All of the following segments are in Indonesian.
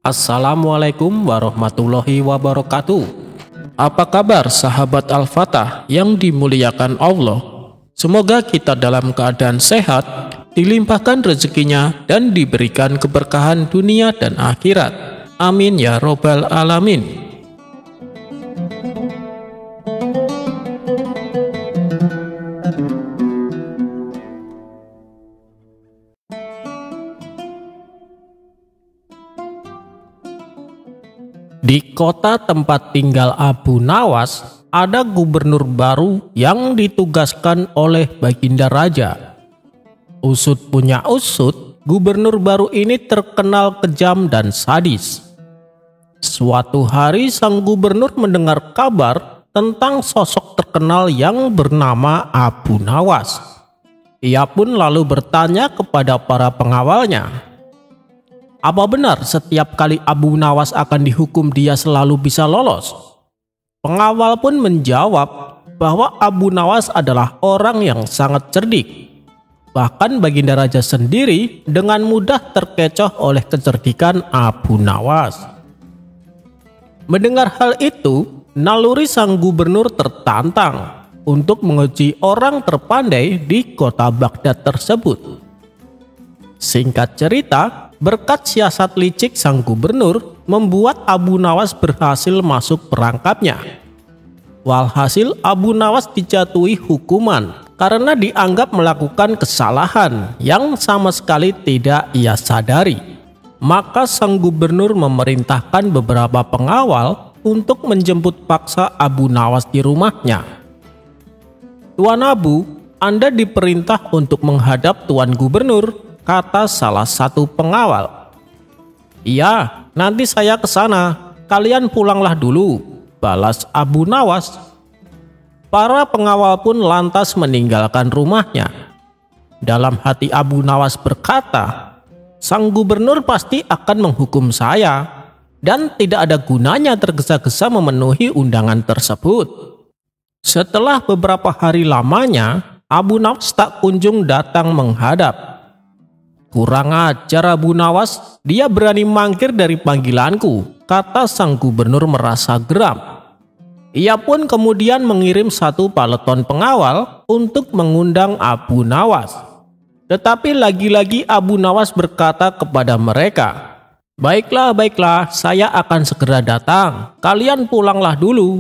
Assalamualaikum warahmatullahi wabarakatuh. Apa kabar sahabat Al-Fatah yang dimuliakan Allah? Semoga kita dalam keadaan sehat, dilimpahkan rezekinya dan diberikan keberkahan dunia dan akhirat. Amin ya robbal alamin. Di kota tempat tinggal Abu Nawas, ada gubernur baru yang ditugaskan oleh Baginda Raja. Usut punya usut, gubernur baru ini terkenal kejam dan sadis. Suatu hari sang gubernur mendengar kabar tentang sosok terkenal yang bernama Abu Nawas. Ia pun lalu bertanya kepada para pengawalnya, apa benar setiap kali Abu Nawas akan dihukum dia selalu bisa lolos? Pengawal pun menjawab bahwa Abu Nawas adalah orang yang sangat cerdik. Bahkan Baginda Raja sendiri dengan mudah terkecoh oleh kecerdikan Abu Nawas. Mendengar hal itu, naluri sang gubernur tertantang untuk menguji orang terpandai di kota Baghdad tersebut. Singkat cerita, berkat siasat licik sang gubernur membuat Abu Nawas berhasil masuk perangkapnya. Walhasil Abu Nawas dijatuhi hukuman karena dianggap melakukan kesalahan yang sama sekali tidak ia sadari. Maka sang gubernur memerintahkan beberapa pengawal untuk menjemput paksa Abu Nawas di rumahnya. Tuan Abu, Anda diperintah untuk menghadap Tuan Gubernur, kata salah satu pengawal. Iya, nanti saya ke sana. Kalian pulanglah dulu, balas Abu Nawas. Para pengawal pun lantas meninggalkan rumahnya. Dalam hati Abu Nawas berkata, sang gubernur pasti akan menghukum saya dan tidak ada gunanya tergesa-gesa memenuhi undangan tersebut. Setelah beberapa hari lamanya, Abu Nawas tak kunjung datang menghadap. Kurang ajar Abu Nawas, dia berani mangkir dari panggilanku, kata sang gubernur merasa geram. Ia pun kemudian mengirim satu peleton pengawal untuk mengundang Abu Nawas. Tetapi lagi-lagi Abu Nawas berkata kepada mereka, baiklah, saya akan segera datang, kalian pulanglah dulu.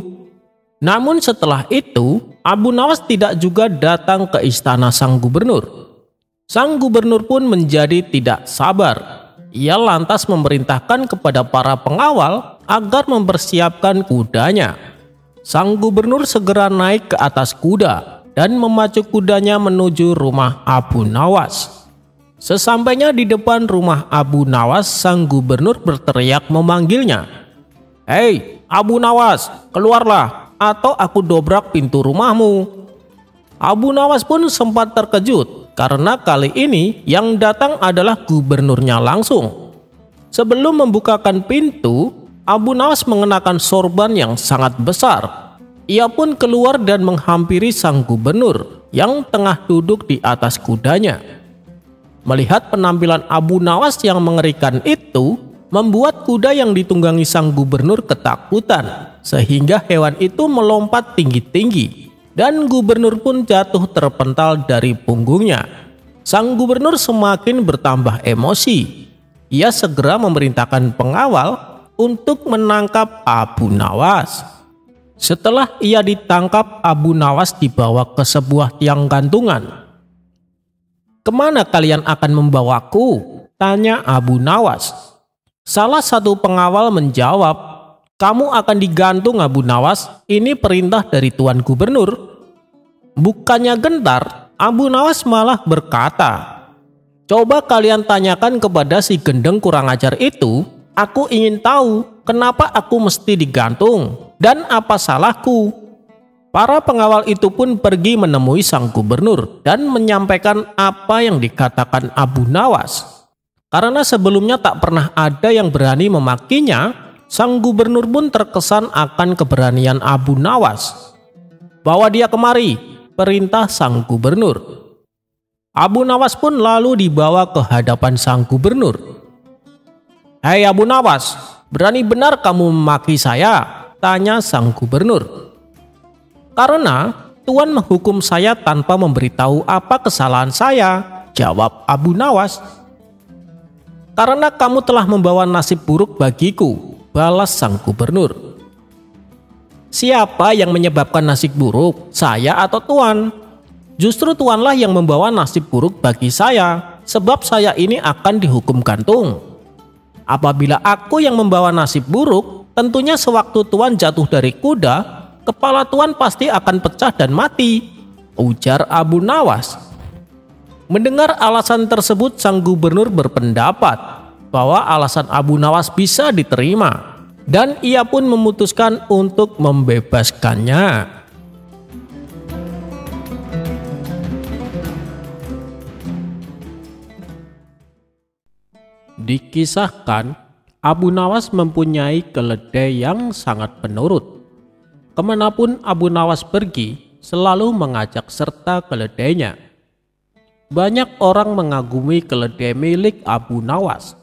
Namun setelah itu, Abu Nawas tidak juga datang ke istana sang gubernur. Sang gubernur pun menjadi tidak sabar. Ia lantas memerintahkan kepada para pengawal agar mempersiapkan kudanya. Sang gubernur segera naik ke atas kuda dan memacu kudanya menuju rumah Abu Nawas. Sesampainya di depan rumah Abu Nawas, sang gubernur berteriak memanggilnya. Hei Abu Nawas, keluarlah atau aku dobrak pintu rumahmu. Abu Nawas pun sempat terkejut karena kali ini yang datang adalah gubernurnya langsung. Sebelum membukakan pintu, Abu Nawas mengenakan sorban yang sangat besar. Ia pun keluar dan menghampiri sang gubernur yang tengah duduk di atas kudanya. Melihat penampilan Abu Nawas yang mengerikan itu, membuat kuda yang ditunggangi sang gubernur ketakutan, sehingga hewan itu melompat tinggi-tinggi. Dan gubernur pun jatuh terpental dari punggungnya. Sang gubernur semakin bertambah emosi. Ia segera memerintahkan pengawal untuk menangkap Abu Nawas. Setelah ia ditangkap, Abu Nawas dibawa ke sebuah tiang gantungan. Kemana kalian akan membawaku? Tanya Abu Nawas. Salah satu pengawal menjawab, kamu akan digantung Abu Nawas, ini perintah dari Tuan Gubernur. Bukannya gentar, Abu Nawas malah berkata, coba kalian tanyakan kepada si gendeng kurang ajar itu, aku ingin tahu kenapa aku mesti digantung dan apa salahku. Para pengawal itu pun pergi menemui sang gubernur dan menyampaikan apa yang dikatakan Abu Nawas. Karena sebelumnya tak pernah ada yang berani memakinya, sang gubernur pun terkesan akan keberanian Abu Nawas. Bawa dia kemari, perintah sang gubernur. Abu Nawas pun lalu dibawa ke hadapan sang gubernur. "Hei Abu Nawas, berani benar kamu memaki saya?" tanya sang gubernur. "Karena Tuan menghukum saya tanpa memberitahu apa kesalahan saya," jawab Abu Nawas. "Karena kamu telah membawa nasib buruk bagiku," balas sang gubernur. "Siapa yang menyebabkan nasib buruk, saya atau Tuan? Justru Tuanlah yang membawa nasib buruk bagi saya, sebab saya ini akan dihukum gantung. Apabila aku yang membawa nasib buruk, tentunya sewaktu Tuan jatuh dari kuda, kepala Tuan pasti akan pecah dan mati," ujar Abu Nawas. Mendengar alasan tersebut, sang gubernur berpendapat bahwa alasan Abu Nawas bisa diterima, dan ia pun memutuskan untuk membebaskannya. Dikisahkan, Abu Nawas mempunyai keledai yang sangat penurut. Kemanapun Abu Nawas pergi, selalu mengajak serta keledainya. Banyak orang mengagumi keledai milik Abu Nawas.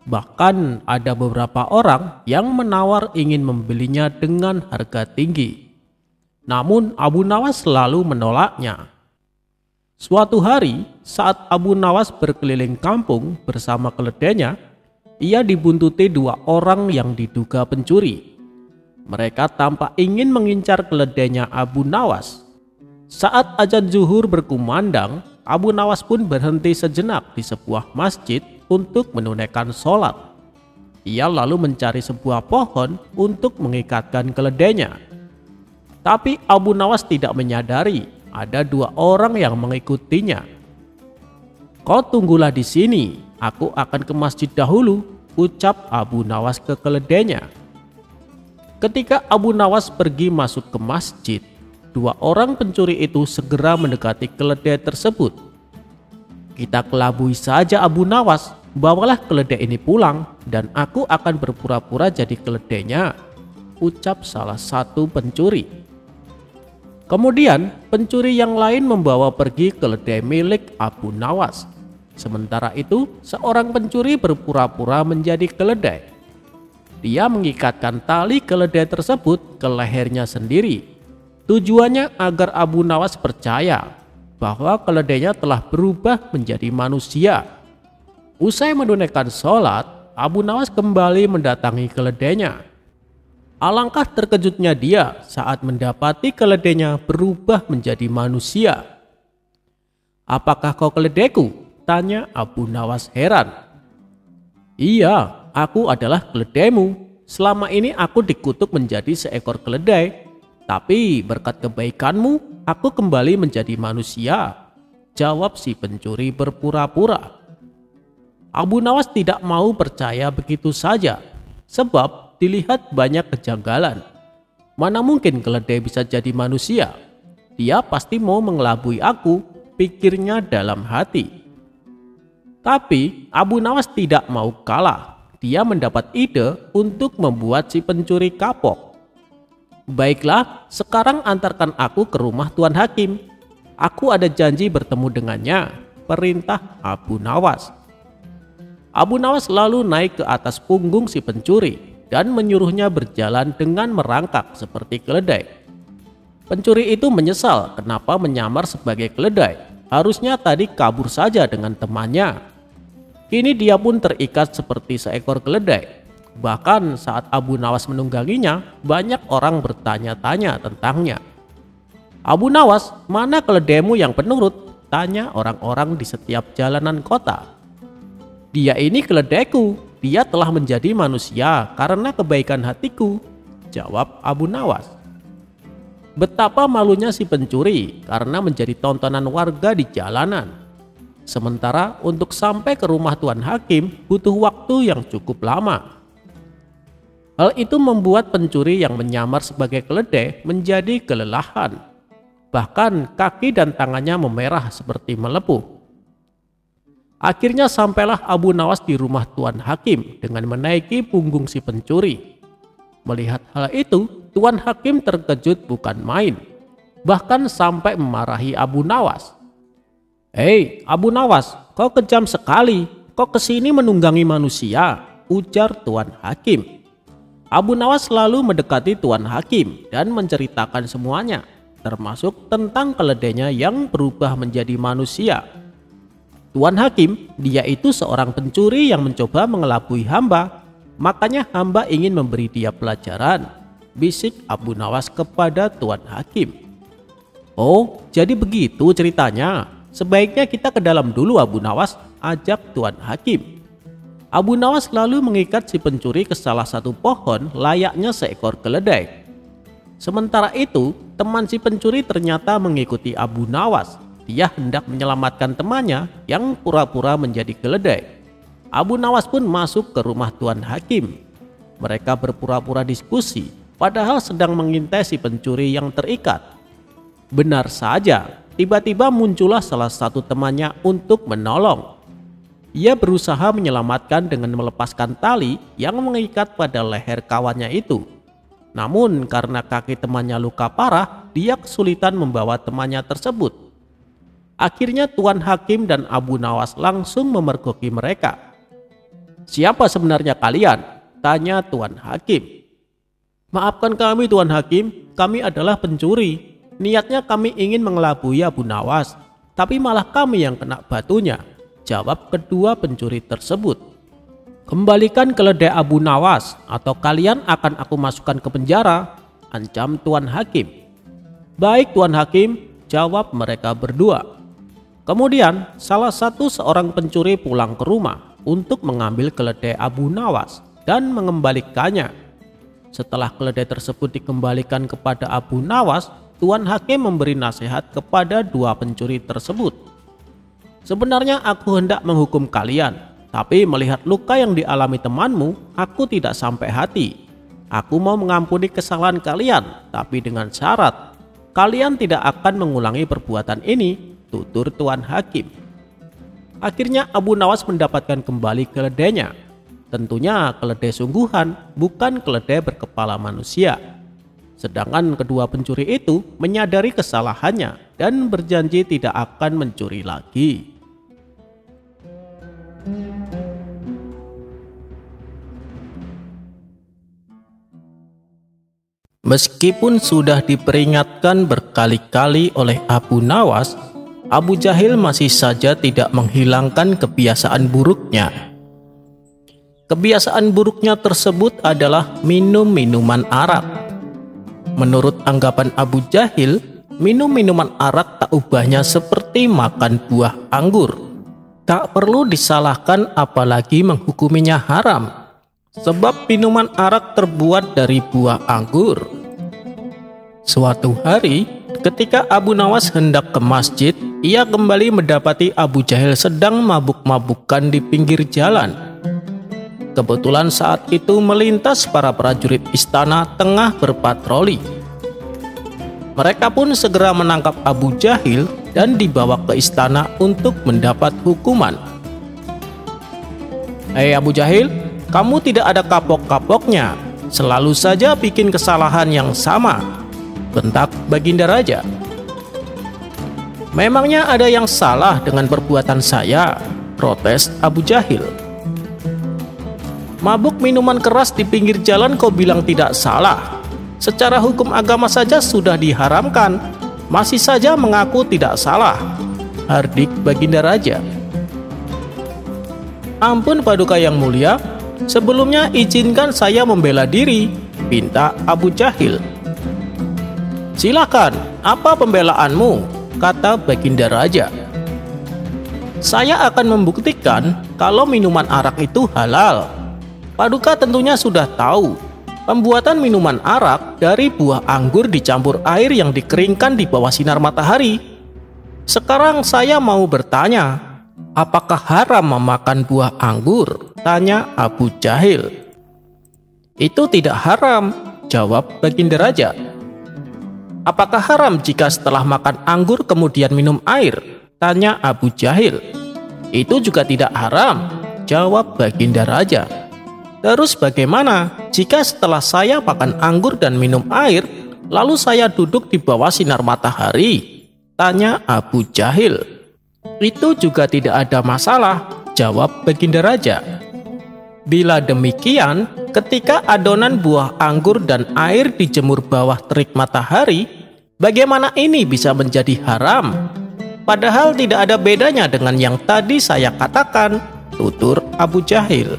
Bahkan ada beberapa orang yang menawar ingin membelinya dengan harga tinggi. Namun Abu Nawas selalu menolaknya. Suatu hari, saat Abu Nawas berkeliling kampung bersama keledainya, ia dibuntuti dua orang yang diduga pencuri. Mereka tampak ingin mengincar keledainya Abu Nawas. Saat azan zuhur berkumandang, Abu Nawas pun berhenti sejenak di sebuah masjid untuk menunaikan sholat. Ia lalu mencari sebuah pohon untuk mengikatkan keledainya. Tapi Abu Nawas tidak menyadari ada dua orang yang mengikutinya. "Kau tunggulah di sini, aku akan ke masjid dahulu," ucap Abu Nawas ke keledainya. Ketika Abu Nawas pergi masuk ke masjid, dua orang pencuri itu segera mendekati keledai tersebut. "Kita kelabui saja Abu Nawas, bawalah keledai ini pulang dan aku akan berpura-pura jadi keledainya," ucap salah satu pencuri. Kemudian pencuri yang lain membawa pergi keledai milik Abu Nawas. Sementara itu seorang pencuri berpura-pura menjadi keledai. Dia mengikatkan tali keledai tersebut ke lehernya sendiri. Tujuannya agar Abu Nawas percaya bahwa keledainya telah berubah menjadi manusia. Usai menunaikan sholat, Abu Nawas kembali mendatangi keledainya. Alangkah terkejutnya dia saat mendapati keledainya berubah menjadi manusia. "Apakah kau keledaiku?" tanya Abu Nawas heran. "Iya, aku adalah keledaimu. Selama ini aku dikutuk menjadi seekor keledai, tapi berkat kebaikanmu aku kembali menjadi manusia," jawab si pencuri berpura-pura. Abu Nawas tidak mau percaya begitu saja, sebab dilihat banyak kejanggalan. Mana mungkin keledai bisa jadi manusia? Dia pasti mau mengelabui aku, pikirnya dalam hati. Tapi Abu Nawas tidak mau kalah. Dia mendapat ide untuk membuat si pencuri kapok. "Baiklah, sekarang antarkan aku ke rumah Tuan Hakim. Aku ada janji bertemu dengannya," perintah Abu Nawas. Abu Nawas lalu naik ke atas punggung si pencuri dan menyuruhnya berjalan dengan merangkak seperti keledai. Pencuri itu menyesal kenapa menyamar sebagai keledai. Harusnya tadi kabur saja dengan temannya. Kini dia pun terikat seperti seekor keledai. Bahkan saat Abu Nawas menungganginya, banyak orang bertanya-tanya tentangnya. "Abu Nawas, mana keledaimu yang penurut?" tanya orang-orang di setiap jalanan kota. "Dia ini keledaiku. Dia telah menjadi manusia karena kebaikan hatiku," jawab Abu Nawas. Betapa malunya si pencuri karena menjadi tontonan warga di jalanan. Sementara untuk sampai ke rumah Tuan Hakim butuh waktu yang cukup lama. Hal itu membuat pencuri yang menyamar sebagai keledai menjadi kelelahan. Bahkan kaki dan tangannya memerah seperti melepuh. Akhirnya sampailah Abu Nawas di rumah Tuan Hakim dengan menaiki punggung si pencuri. Melihat hal itu, Tuan Hakim terkejut bukan main. Bahkan sampai memarahi Abu Nawas. "Hei Abu Nawas, kau kejam sekali. Kau kesini menunggangi manusia," ujar Tuan Hakim. Abu Nawas lalu mendekati Tuan Hakim dan menceritakan semuanya, termasuk tentang keledainya yang berubah menjadi manusia. Tuan Hakim, dia itu seorang pencuri yang mencoba mengelabui hamba, makanya hamba ingin memberi dia pelajaran, bisik Abu Nawas kepada Tuan Hakim. Oh, jadi begitu ceritanya. Sebaiknya kita ke dalam dulu, Abu Nawas, ajak Tuan Hakim. Abu Nawas lalu mengikat si pencuri ke salah satu pohon layaknya seekor keledai. Sementara itu, teman si pencuri ternyata mengikuti Abu Nawas. Dia hendak menyelamatkan temannya yang pura-pura menjadi keledai. Abu Nawas pun masuk ke rumah Tuan Hakim. Mereka berpura-pura diskusi, padahal sedang mengintai si pencuri yang terikat. Benar saja, tiba-tiba muncullah salah satu temannya untuk menolong. Ia berusaha menyelamatkan dengan melepaskan tali yang mengikat pada leher kawannya itu. Namun karena kaki temannya luka parah, dia kesulitan membawa temannya tersebut. Akhirnya Tuan Hakim dan Abu Nawas langsung memergoki mereka. "Siapa sebenarnya kalian?" tanya Tuan Hakim. "Maafkan kami Tuan Hakim, kami adalah pencuri. Niatnya kami ingin mengelabui Abu Nawas, tapi malah kami yang kena batunya," jawab kedua pencuri tersebut. "Kembalikan keledai Abu Nawas atau kalian akan aku masukkan ke penjara," ancam Tuan Hakim. "Baik Tuan Hakim," jawab mereka berdua. Kemudian salah satu seorang pencuri pulang ke rumah untuk mengambil keledai Abu Nawas dan mengembalikannya. Setelah keledai tersebut dikembalikan kepada Abu Nawas, Tuan Hakim memberi nasihat kepada dua pencuri tersebut. "Sebenarnya aku hendak menghukum kalian, tapi melihat luka yang dialami temanmu, aku tidak sampai hati. Aku mau mengampuni kesalahan kalian, tapi dengan syarat kalian tidak akan mengulangi perbuatan ini," tutur Tuan Hakim. Akhirnya Abu Nawas mendapatkan kembali keledainya. Tentunya keledai sungguhan, bukan keledai berkepala manusia. Sedangkan kedua pencuri itu menyadari kesalahannya dan berjanji tidak akan mencuri lagi. Meskipun sudah diperingatkan berkali-kali oleh Abu Nawas, Abu Jahil masih saja tidak menghilangkan kebiasaan buruknya. Kebiasaan buruknya tersebut adalah minum minuman arak. Menurut anggapan Abu Jahil, minum minuman arak tak ubahnya seperti makan buah anggur. Tak perlu disalahkan apalagi menghukuminya haram, sebab minuman arak terbuat dari buah anggur. Suatu hari, ketika Abu Nawas hendak ke masjid, ia kembali mendapati Abu Jahil sedang mabuk-mabukan di pinggir jalan. Kebetulan saat itu melintas para prajurit istana tengah berpatroli. Mereka pun segera menangkap Abu Jahil dan dibawa ke istana untuk mendapat hukuman. "Hei Abu Jahil, kamu tidak ada kapok-kapoknya, selalu saja bikin kesalahan yang sama," bentak Baginda Raja. "Memangnya ada yang salah dengan perbuatan saya?" protes Abu Jahil. "Mabuk minuman keras di pinggir jalan kau bilang tidak salah. Secara hukum agama saja sudah diharamkan, masih saja mengaku tidak salah," hardik Baginda Raja. "Ampun Paduka yang mulia, sebelumnya izinkan saya membela diri," pinta Abu Jahil. "Silakan, apa pembelaanmu?" kata Baginda Raja. "Saya akan membuktikan kalau minuman arak itu halal. Paduka tentunya sudah tahu, pembuatan minuman arak dari buah anggur dicampur air yang dikeringkan di bawah sinar matahari. Sekarang saya mau bertanya, apakah haram memakan buah anggur?" tanya Abu Jahil. "Itu tidak haram," jawab Baginda Raja. "Apakah haram jika setelah makan anggur kemudian minum air?" tanya Abu Jahil. "Itu juga tidak haram," jawab Baginda Raja. "Terus bagaimana jika setelah saya makan anggur dan minum air, lalu saya duduk di bawah sinar matahari?" tanya Abu Jahil. "Itu juga tidak ada masalah," jawab Baginda Raja. Bila demikian, ketika adonan buah anggur dan air dijemur bawah terik matahari, bagaimana ini bisa menjadi haram? Padahal tidak ada bedanya dengan yang tadi saya katakan, tutur Abu Jahil.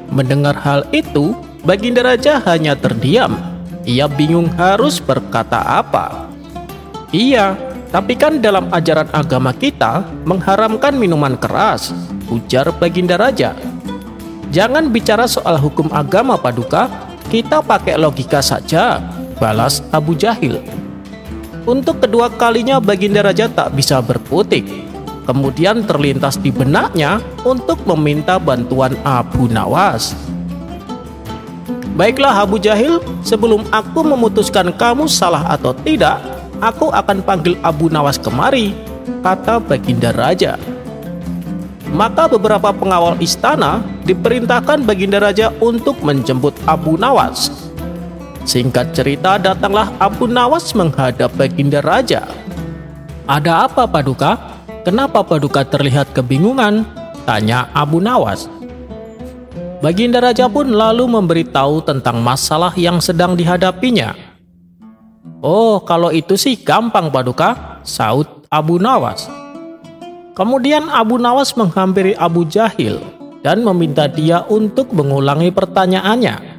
Mendengar hal itu, Baginda Raja hanya terdiam. Ia bingung harus berkata apa. Iya, tapi kan dalam ajaran agama kita mengharamkan minuman keras, ujar Baginda Raja. Jangan bicara soal hukum agama, Paduka, kita pakai logika saja, balas Abu Jahil. Untuk kedua kalinya Baginda Raja tak bisa berkutik. Kemudian terlintas di benaknya untuk meminta bantuan Abu Nawas. Baiklah Abu Jahil, sebelum aku memutuskan kamu salah atau tidak, aku akan panggil Abu Nawas kemari, kata Baginda Raja. Maka beberapa pengawal istana diperintahkan Baginda Raja untuk menjemput Abu Nawas. Singkat cerita, datanglah Abu Nawas menghadap Baginda Raja. Ada apa, Paduka? Kenapa Paduka terlihat kebingungan? Tanya Abu Nawas. Baginda Raja pun lalu memberitahu tentang masalah yang sedang dihadapinya. Oh, kalau itu sih gampang, Paduka, saut Abu Nawas. Kemudian Abu Nawas menghampiri Abu Jahil dan meminta dia untuk mengulangi pertanyaannya.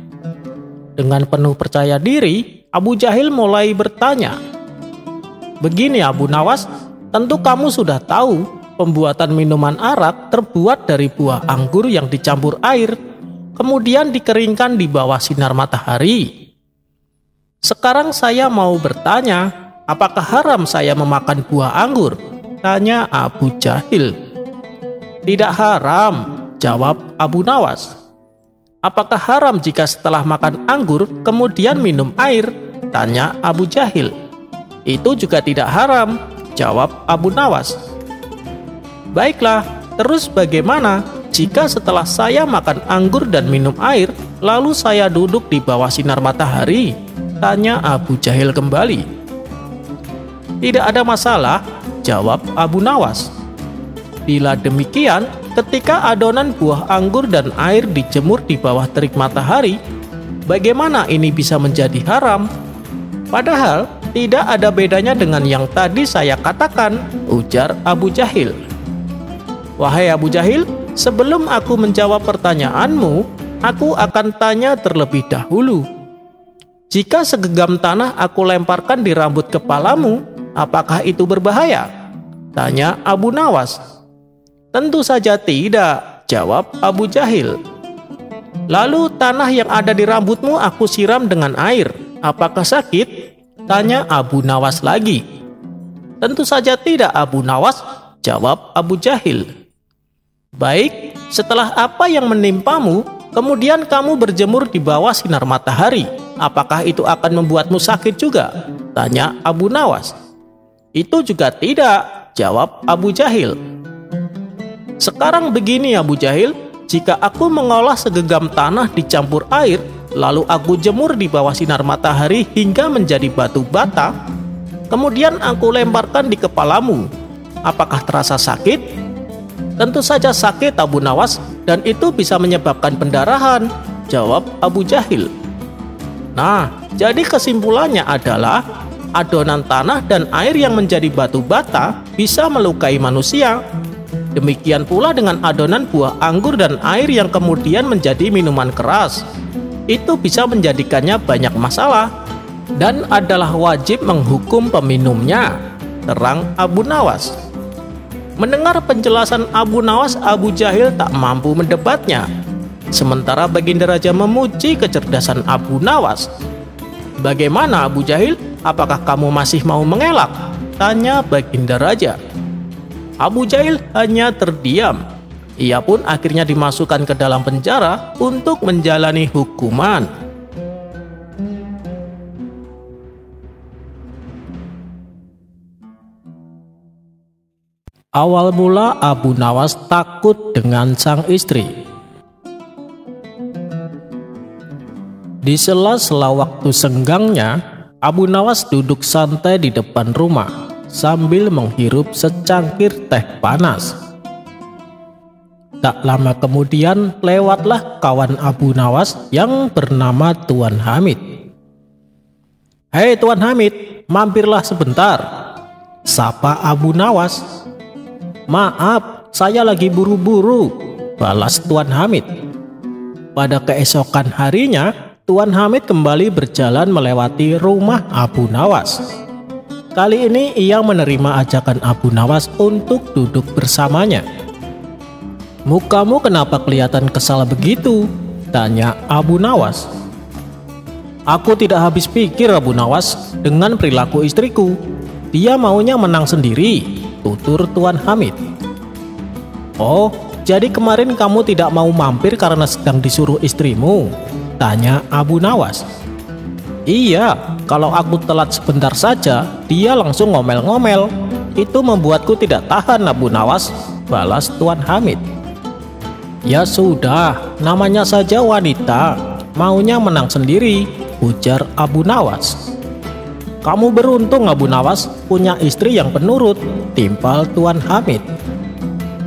Dengan penuh percaya diri, Abu Jahil mulai bertanya. Begini Abu Nawas, tentu kamu sudah tahu pembuatan minuman arak terbuat dari buah anggur yang dicampur air, kemudian dikeringkan di bawah sinar matahari. Sekarang saya mau bertanya, apakah haram saya memakan buah anggur? Tanya Abu Jahil. Tidak haram, jawab Abu Nawas. Apakah haram jika setelah makan anggur kemudian minum air? Tanya Abu Jahil. Itu juga tidak haram, jawab Abu Nawas. Baiklah, terus bagaimana jika setelah saya makan anggur dan minum air, lalu saya duduk di bawah sinar matahari? Tanya Abu Jahil kembali. Tidak ada masalah, jawab Abu Nawas. Bila demikian, ketika adonan buah anggur dan air dijemur di bawah terik matahari, bagaimana ini bisa menjadi haram? Padahal tidak ada bedanya dengan yang tadi saya katakan, ujar Abu Jahil. Wahai Abu Jahil, sebelum aku menjawab pertanyaanmu, aku akan tanya terlebih dahulu. Jika segenggam tanah aku lemparkan di rambut kepalamu, apakah itu berbahaya? Tanya Abu Nawas. Tentu saja tidak, jawab Abu Jahil. Lalu tanah yang ada di rambutmu aku siram dengan air, apakah sakit? Tanya Abu Nawas lagi. Tentu saja tidak Abu Nawas, jawab Abu Jahil. Baik, setelah apa yang menimpamu, kemudian kamu berjemur di bawah sinar matahari, apakah itu akan membuatmu sakit juga? Tanya Abu Nawas. Itu juga tidak, jawab Abu Jahil. Sekarang begini Abu Jahil, jika aku mengolah segenggam tanah dicampur air, lalu aku jemur di bawah sinar matahari hingga menjadi batu bata, kemudian aku lemparkan di kepalamu, apakah terasa sakit? Tentu saja sakit Abu Nawas, dan itu bisa menyebabkan pendarahan, jawab Abu Jahil. Nah, jadi kesimpulannya adalah adonan tanah dan air yang menjadi batu bata bisa melukai manusia. Demikian pula dengan adonan buah anggur dan air yang kemudian menjadi minuman keras. Itu bisa menjadikannya banyak masalah dan adalah wajib menghukum peminumnya, terang Abu Nawas. Mendengar penjelasan Abu Nawas, Abu Jahil tak mampu mendebatnya. Sementara Baginda Raja memuji kecerdasan Abu Nawas. Bagaimana Abu Jahil? Apakah kamu masih mau mengelak? Tanya Baginda Raja. Abu Jahil hanya terdiam. Ia pun akhirnya dimasukkan ke dalam penjara untuk menjalani hukuman. Awal mula Abu Nawas takut dengan sang istri. Di sela-sela waktu senggangnya, Abu Nawas duduk santai di depan rumah sambil menghirup secangkir teh panas. Tak lama kemudian lewatlah kawan Abu Nawas yang bernama Tuan Hamid. "Hei Tuan Hamid, mampirlah sebentar," sapa Abu Nawas. "Maaf, saya lagi buru-buru," balas Tuan Hamid. Pada keesokan harinya, Tuan Hamid kembali berjalan melewati rumah Abu Nawas. Kali ini ia menerima ajakan Abu Nawas untuk duduk bersamanya. "Mukamu kenapa kelihatan kesal begitu?" tanya Abu Nawas. "Aku tidak habis pikir Abu Nawas dengan perilaku istriku. Dia maunya menang sendiri," tutur Tuan Hamid. "Oh, jadi kemarin kamu tidak mau mampir karena sedang disuruh istrimu?" tanya Abu Nawas. "Iya, kalau aku telat sebentar saja, dia langsung ngomel-ngomel. Itu membuatku tidak tahan Abu Nawas," balas Tuan Hamid. "Ya sudah, namanya saja wanita, maunya menang sendiri," ujar Abu Nawas. "Kamu beruntung Abu Nawas punya istri yang penurut," timpal Tuan Hamid.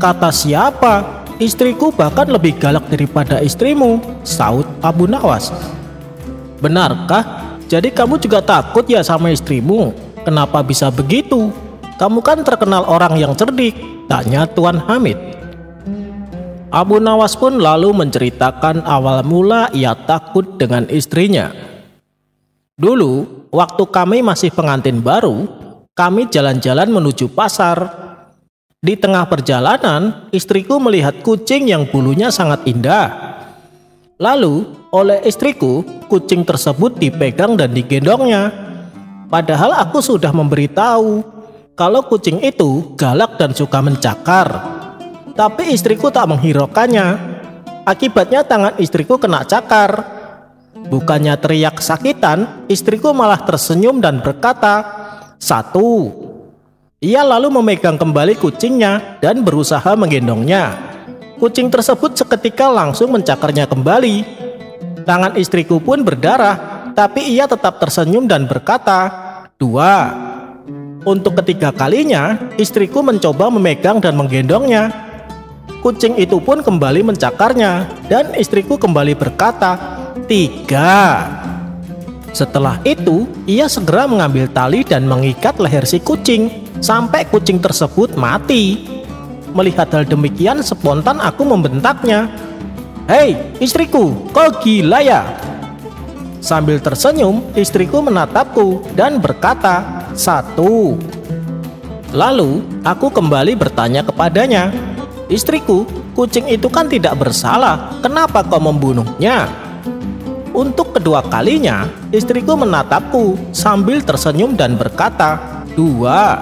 "Kata siapa? Istriku bahkan lebih galak daripada istrimu," saut Abu Nawas. "Benarkah? Jadi kamu juga takut ya sama istrimu? Kenapa bisa begitu? Kamu kan terkenal orang yang cerdik," tanya Tuan Hamid. Abu Nawas pun lalu menceritakan awal mula ia takut dengan istrinya. "Dulu, waktu kami masih pengantin baru, kami jalan-jalan menuju pasar. Di tengah perjalanan, istriku melihat kucing yang bulunya sangat indah. Lalu, oleh istriku, kucing tersebut dipegang dan digendongnya. Padahal aku sudah memberitahu kalau kucing itu galak dan suka mencakar. Tapi istriku tak menghiraukannya. Akibatnya tangan istriku kena cakar. Bukannya teriak kesakitan, istriku malah tersenyum dan berkata, 1. Ia lalu memegang kembali kucingnya dan berusaha menggendongnya. Kucing tersebut seketika langsung mencakarnya kembali. Tangan istriku pun berdarah, tapi ia tetap tersenyum dan berkata, 2. Untuk ketiga kalinya, istriku mencoba memegang dan menggendongnya. Kucing itu pun kembali mencakarnya, dan istriku kembali berkata, 3. Setelah itu, ia segera mengambil tali dan mengikat leher si kucing, sampai kucing tersebut mati. Melihat hal demikian, spontan aku membentaknya, 'Hei istriku, kau gila ya?' Sambil tersenyum, istriku menatapku dan berkata, 1. Lalu, aku kembali bertanya kepadanya, 'Istriku, kucing itu kan tidak bersalah, kenapa kau membunuhnya?' Untuk kedua kalinya, istriku menatapku sambil tersenyum dan berkata, 2.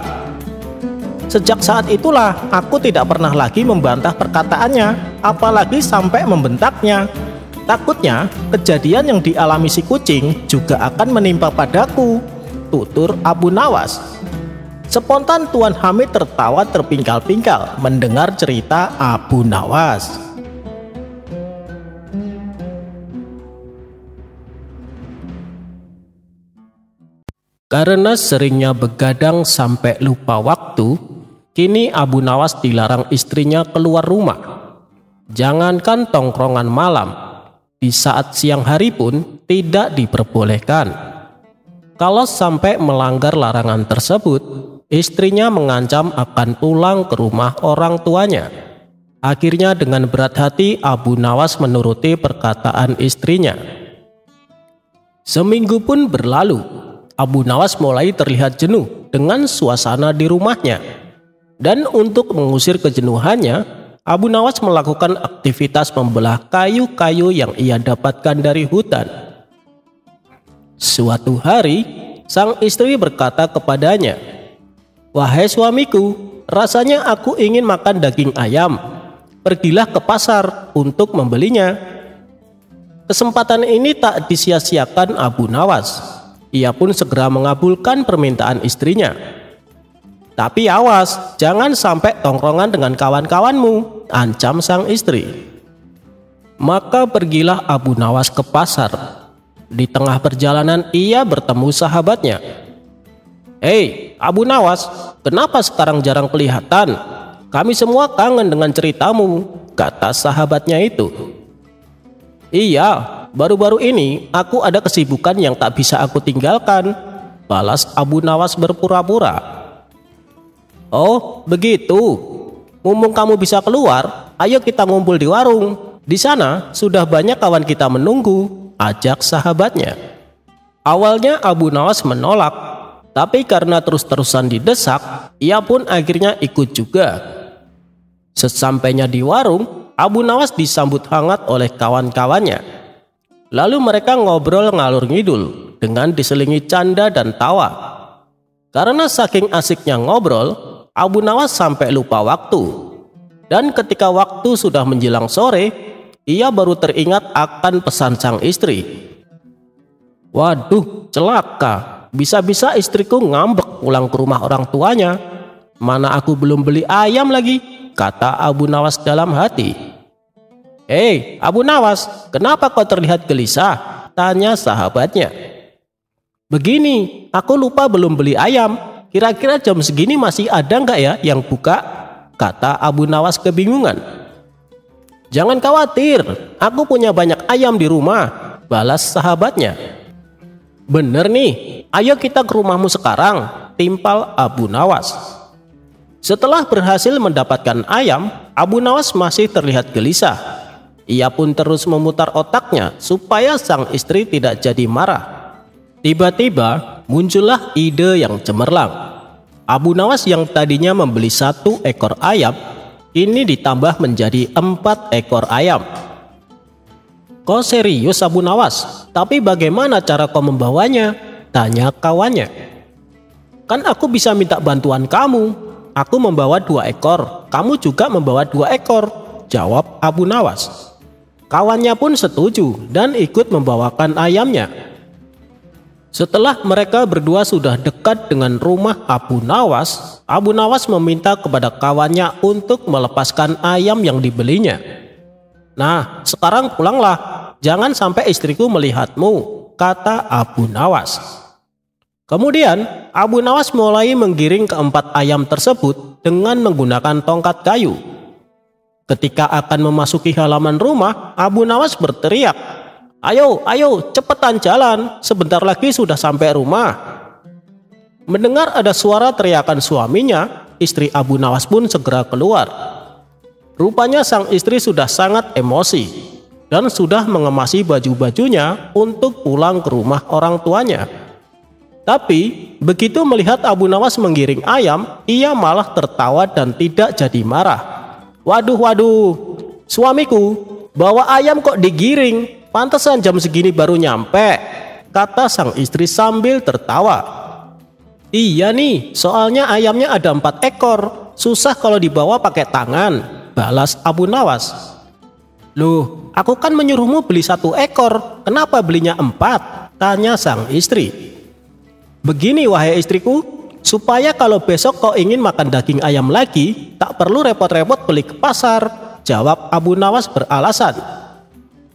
Sejak saat itulah, aku tidak pernah lagi membantah perkataannya, apalagi sampai membentaknya. Takutnya, kejadian yang dialami si kucing juga akan menimpa padaku," tutur Abu Nawas. Spontan Tuan Hamid tertawa terpingkal-pingkal mendengar cerita Abu Nawas. Karena seringnya begadang sampai lupa waktu, kini Abu Nawas dilarang istrinya keluar rumah. Jangankan tongkrongan malam, di saat siang hari pun tidak diperbolehkan. Kalau sampai melanggar larangan tersebut, istrinya mengancam akan pulang ke rumah orang tuanya. Akhirnya dengan berat hati Abu Nawas menuruti perkataan istrinya. Seminggu pun berlalu. Abu Nawas mulai terlihat jenuh dengan suasana di rumahnya. Dan untuk mengusir kejenuhannya, Abu Nawas melakukan aktivitas membelah kayu-kayu yang ia dapatkan dari hutan. Suatu hari, sang istri berkata kepadanya, "Wahai suamiku, rasanya aku ingin makan daging ayam. Pergilah ke pasar untuk membelinya." Kesempatan ini tak disia-siakan Abu Nawas. Ia pun segera mengabulkan permintaan istrinya. "Tapi awas, jangan sampai tongkrongan dengan kawan-kawanmu," ancam sang istri. Maka pergilah Abu Nawas ke pasar. Di tengah perjalanan ia bertemu sahabatnya. "Hei Abu Nawas, kenapa sekarang jarang kelihatan? Kami semua kangen dengan ceritamu," kata sahabatnya itu. Iya, baru-baru ini aku ada kesibukan yang tak bisa aku tinggalkan, balas Abu Nawas berpura-pura. Oh, begitu. Mumpung kamu bisa keluar, ayo kita ngumpul di warung. Di sana sudah banyak kawan kita menunggu, ajak sahabatnya. Awalnya Abu Nawas menolak, tapi karena terus-terusan didesak, ia pun akhirnya ikut juga. Sesampainya di warung, Abu Nawas disambut hangat oleh kawan-kawannya. Lalu mereka ngobrol ngalur ngidul dengan diselingi canda dan tawa. Karena saking asiknya ngobrol, Abu Nawas sampai lupa waktu. Dan ketika waktu sudah menjelang sore, ia baru teringat akan pesan sang istri. Waduh, celaka. Bisa-bisa istriku ngambek pulang ke rumah orang tuanya. Mana aku belum beli ayam lagi, kata Abu Nawas dalam hati. Hei, Abu Nawas, kenapa kau terlihat gelisah? Tanya sahabatnya. Begini, aku lupa belum beli ayam. Kira-kira jam segini masih ada nggak ya yang buka? Kata Abu Nawas kebingungan. Jangan khawatir, aku punya banyak ayam di rumah, balas sahabatnya. Bener nih, ayo kita ke rumahmu sekarang, timpal Abu Nawas. Setelah berhasil mendapatkan ayam, Abu Nawas masih terlihat gelisah. Ia pun terus memutar otaknya supaya sang istri tidak jadi marah. Tiba-tiba muncullah ide yang cemerlang. Abu Nawas yang tadinya membeli 1 ekor ayam, kini ditambah menjadi 4 ekor ayam. Kau serius Abu Nawas? Tapi bagaimana cara kau membawanya? Tanya kawannya. Kan aku bisa minta bantuan kamu. Aku membawa 2 ekor, kamu juga membawa 2 ekor, jawab Abu Nawas. Kawannya pun setuju dan ikut membawakan ayamnya. Setelah mereka berdua sudah dekat dengan rumah Abu Nawas meminta kepada kawannya untuk melepaskan ayam yang dibelinya. Nah, sekarang pulanglah, jangan sampai istriku melihatmu, kata Abu Nawas. Kemudian Abu Nawas mulai menggiring keempat ayam tersebut dengan menggunakan tongkat kayu. Ketika akan memasuki halaman rumah, Abu Nawas berteriak, "Ayo, ayo, cepetan jalan, sebentar lagi sudah sampai rumah." Mendengar ada suara teriakan suaminya, istri Abu Nawas pun segera keluar. Rupanya sang istri sudah sangat emosi dan sudah mengemasi baju-bajunya untuk pulang ke rumah orang tuanya. Tapi begitu melihat Abu Nawas menggiring ayam, ia malah tertawa dan tidak jadi marah. Waduh, suamiku bawa ayam kok digiring, pantesan jam segini baru nyampe, kata sang istri sambil tertawa. Iya nih, soalnya ayamnya ada 4 ekor, susah kalau dibawa pakai tangan, balas Abu Nawas. Loh, aku kan menyuruhmu beli 1 ekor, kenapa belinya 4? Tanya sang istri. Begini wahai istriku, supaya kalau besok kau ingin makan daging ayam lagi, tak perlu repot-repot beli ke pasar, jawab Abu Nawas beralasan.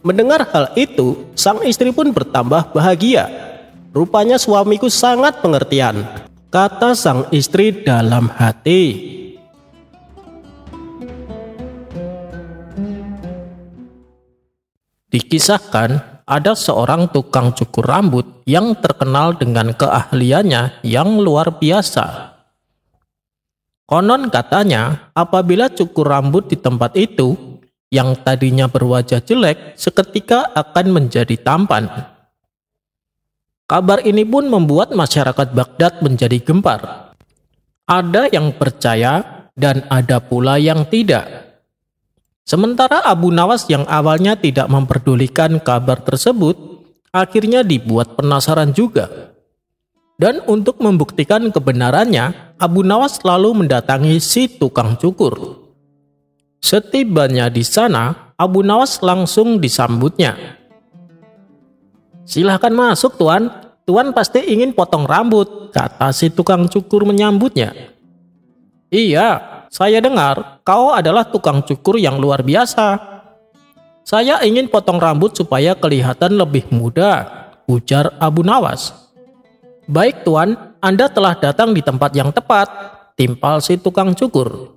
Mendengar hal itu, sang istri pun bertambah bahagia. Rupanya suamiku sangat pengertian, kata sang istri dalam hati. Dikisahkan, ada seorang tukang cukur rambut yang terkenal dengan keahliannya yang luar biasa. Konon katanya, apabila cukur rambut di tempat itu, yang tadinya berwajah jelek, seketika akan menjadi tampan. Kabar ini pun membuat masyarakat Baghdad menjadi gempar. Ada yang percaya dan ada pula yang tidak. Sementara Abu Nawas yang awalnya tidak memperdulikan kabar tersebut, akhirnya dibuat penasaran juga. Dan untuk membuktikan kebenarannya, Abu Nawas lalu mendatangi si tukang cukur. Setibanya di sana, Abu Nawas langsung disambutnya. Silahkan masuk tuan, tuan pasti ingin potong rambut, kata si tukang cukur menyambutnya. Iya, saya dengar kau adalah tukang cukur yang luar biasa. Saya ingin potong rambut supaya kelihatan lebih muda, ujar Abu Nawas. Baik tuan, Anda telah datang di tempat yang tepat, timpal si tukang cukur.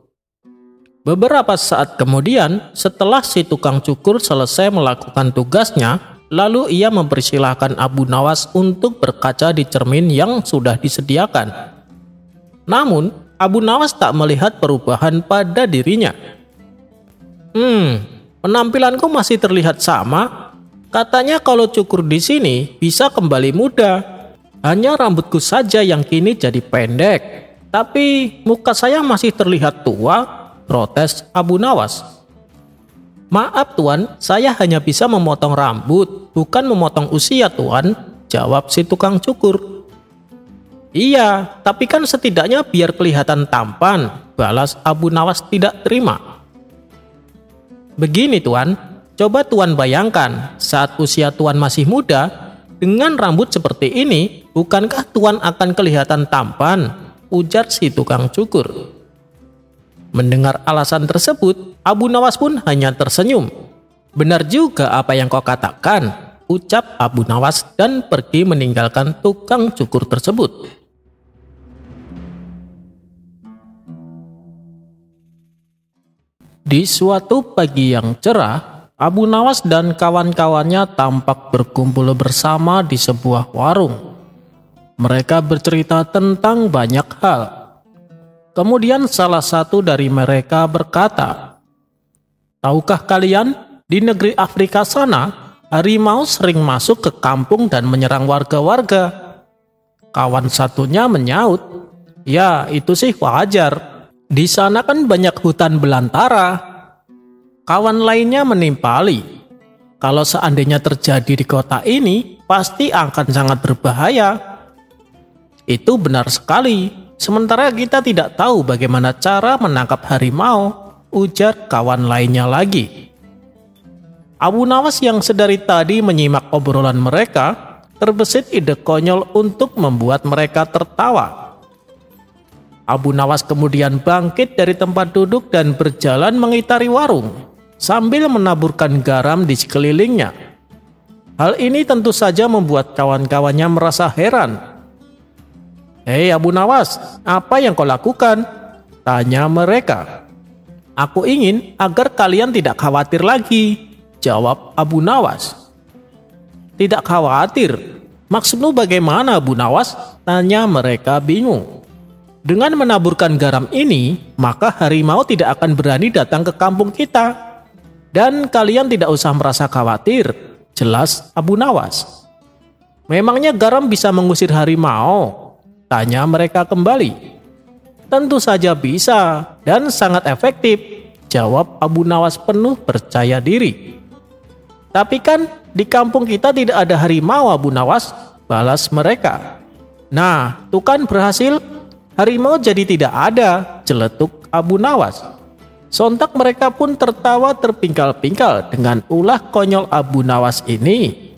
Beberapa saat kemudian, setelah si tukang cukur selesai melakukan tugasnya, lalu ia mempersilahkan Abu Nawas untuk berkaca di cermin yang sudah disediakan. Namun, Abu Nawas tak melihat perubahan pada dirinya. Penampilanku masih terlihat sama. Katanya kalau cukur di sini bisa kembali muda. Hanya rambutku saja yang kini jadi pendek. Tapi muka saya masih terlihat tua, protes Abu Nawas. Maaf tuan, saya hanya bisa memotong rambut, bukan memotong usia tuan, jawab si tukang cukur. Iya, tapi kan setidaknya biar kelihatan tampan, balas Abu Nawas tidak terima. Begini tuan, coba tuan bayangkan, saat usia tuan masih muda, dengan rambut seperti ini, bukankah tuan akan kelihatan tampan, ujar si tukang cukur. Mendengar alasan tersebut, Abu Nawas pun hanya tersenyum. Benar juga apa yang kau katakan, ucap Abu Nawas dan pergi meninggalkan tukang cukur tersebut. Di suatu pagi yang cerah, Abu Nawas dan kawan-kawannya tampak berkumpul bersama di sebuah warung. Mereka bercerita tentang banyak hal. Kemudian salah satu dari mereka berkata, "Tahukah kalian, di negeri Afrika sana, harimau sering masuk ke kampung dan menyerang warga-warga?" Kawan satunya menyaut, "Ya, itu sih wajar. Di sana kan banyak hutan belantara." Kawan lainnya menimpali, "Kalau seandainya terjadi di kota ini, pasti akan sangat berbahaya." Itu benar sekali. Sementara kita tidak tahu bagaimana cara menangkap harimau, ujar kawan lainnya lagi. Abu Nawas yang sedari tadi menyimak obrolan mereka, terbesit ide konyol untuk membuat mereka tertawa. Abu Nawas kemudian bangkit dari tempat duduk dan berjalan mengitari warung, sambil menaburkan garam di sekelilingnya. Hal ini tentu saja membuat kawan-kawannya merasa heran. "Hei Abu Nawas, apa yang kau lakukan?" tanya mereka. "Aku ingin agar kalian tidak khawatir lagi," jawab Abu Nawas. "Tidak khawatir? Maksudmu bagaimana Abu Nawas?" tanya mereka bingung. "Dengan menaburkan garam ini, maka harimau tidak akan berani datang ke kampung kita. Dan kalian tidak usah merasa khawatir," jelas Abu Nawas. "Memangnya garam bisa mengusir harimau?" tanya mereka kembali. "Tentu saja bisa, dan sangat efektif," jawab Abu Nawas penuh percaya diri. "Tapi kan di kampung kita tidak ada harimau Abu Nawas," balas mereka. "Nah, tuh kan berhasil. Harimau jadi tidak ada," celetuk Abu Nawas. Sontak mereka pun tertawa terpingkal-pingkal dengan ulah konyol Abu Nawas ini.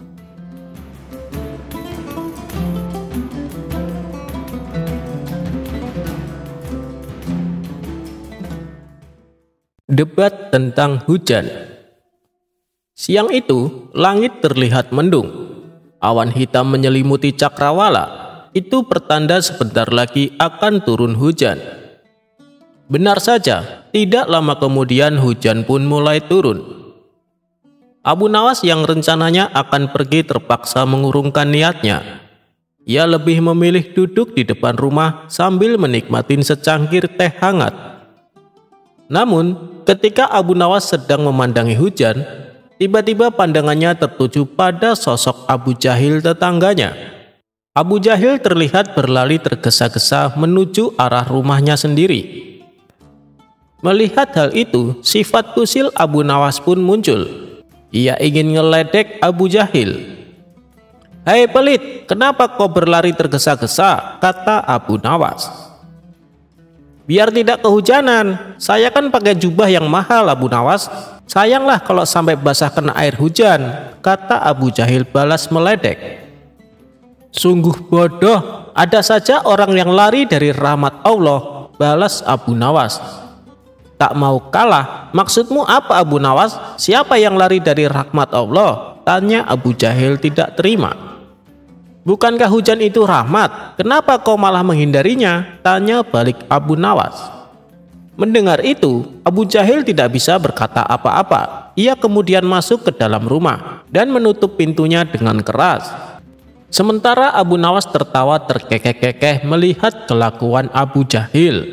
Debat tentang hujan. Siang itu, langit terlihat mendung. Awan hitam menyelimuti cakrawala. Itu pertanda sebentar lagi akan turun hujan. Benar saja, tidak lama kemudian hujan pun mulai turun. Abu Nawas yang rencananya akan pergi terpaksa mengurungkan niatnya. Ia lebih memilih duduk di depan rumah sambil menikmatin secangkir teh hangat. Namun, ketika Abu Nawas sedang memandangi hujan, tiba-tiba pandangannya tertuju pada sosok Abu Jahil tetangganya. Abu Jahil terlihat berlari tergesa-gesa menuju arah rumahnya sendiri. Melihat hal itu, sifat kusil Abu Nawas pun muncul. Ia ingin ngeledek Abu Jahil. "Hei pelit, kenapa kau berlari tergesa-gesa?" kata Abu Nawas. "Biar tidak kehujanan, saya kan pakai jubah yang mahal Abu Nawas. Sayanglah kalau sampai basah kena air hujan," kata Abu Jahil balas meledek. "Sungguh bodoh, ada saja orang yang lari dari rahmat Allah," balas Abu Nawas. "Tak mau kalah, maksudmu apa Abu Nawas? Siapa yang lari dari rahmat Allah?" tanya Abu Jahil tidak terima. "Bukankah hujan itu rahmat? Kenapa kau malah menghindarinya?" tanya balik Abu Nawas. Mendengar itu, Abu Jahil tidak bisa berkata apa-apa. Ia kemudian masuk ke dalam rumah dan menutup pintunya dengan keras. Sementara Abu Nawas tertawa terkekeh-kekeh melihat kelakuan Abu Jahil.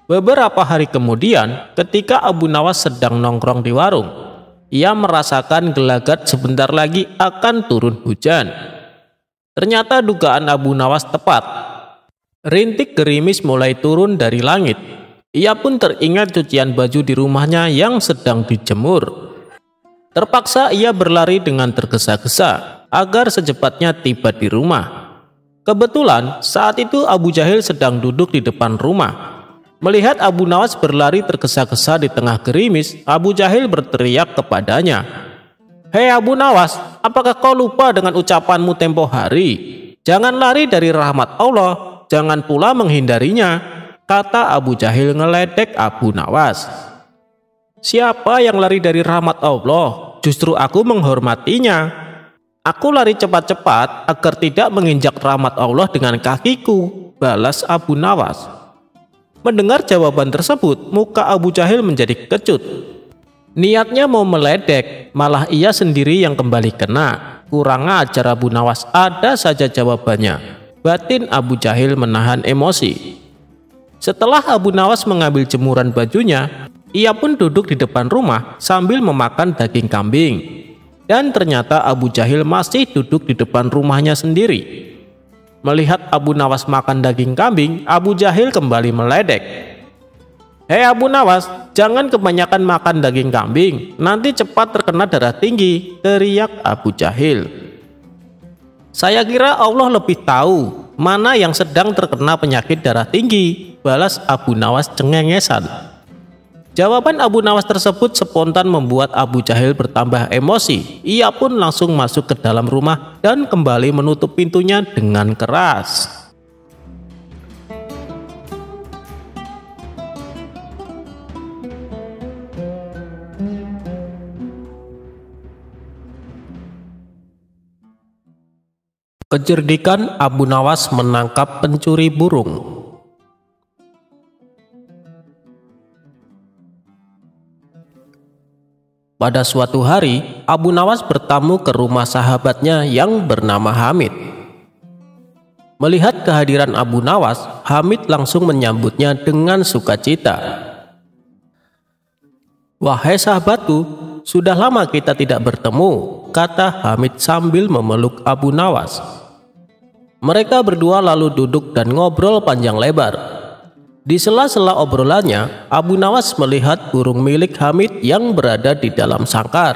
Beberapa hari kemudian, ketika Abu Nawas sedang nongkrong di warung, ia merasakan gelagat sebentar lagi akan turun hujan. Ternyata dugaan Abu Nawas tepat. Rintik gerimis mulai turun dari langit. Ia pun teringat cucian baju di rumahnya yang sedang dijemur. Terpaksa ia berlari dengan tergesa-gesa agar secepatnya tiba di rumah. Kebetulan saat itu Abu Jahil sedang duduk di depan rumah. Melihat Abu Nawas berlari tergesa-gesa di tengah gerimis, Abu Jahil berteriak kepadanya, "Hei Abu Nawas, apakah kau lupa dengan ucapanmu tempo hari? Jangan lari dari rahmat Allah. Jangan pula menghindarinya," kata Abu Jahil ngeledek Abu Nawas. "Siapa yang lari dari rahmat Allah? Justru aku menghormatinya. Aku lari cepat-cepat agar tidak menginjak rahmat Allah dengan kakiku," balas Abu Nawas. Mendengar jawaban tersebut, muka Abu Jahil menjadi kecut. Niatnya mau meledek, malah ia sendiri yang kembali kena. Kurang ajar Abu Nawas, ada saja jawabannya. Batin Abu Jahil menahan emosi. Setelah Abu Nawas mengambil jemuran bajunya, ia pun duduk di depan rumah sambil memakan daging kambing. Dan ternyata Abu Jahil masih duduk di depan rumahnya sendiri. Melihat Abu Nawas makan daging kambing, Abu Jahil kembali meledek. "Hei Abu Nawas, jangan kebanyakan makan daging kambing, nanti cepat terkena darah tinggi," teriak Abu Jahil. "Saya kira Allah lebih tahu mana yang sedang terkena penyakit darah tinggi," balas Abu Nawas cengengesan. Jawaban Abu Nawas tersebut spontan membuat Abu Jahil bertambah emosi. Ia pun langsung masuk ke dalam rumah dan kembali menutup pintunya dengan keras. Kecerdikan Abu Nawas menangkap pencuri burung. Pada suatu hari, Abu Nawas bertamu ke rumah sahabatnya yang bernama Hamid. Melihat kehadiran Abu Nawas, Hamid langsung menyambutnya dengan sukacita. "Wahai sahabatku, sudah lama kita tidak bertemu," kata Hamid sambil memeluk Abu Nawas. Mereka berdua lalu duduk dan ngobrol panjang lebar. Di sela-sela obrolannya, Abu Nawas melihat burung milik Hamid yang berada di dalam sangkar.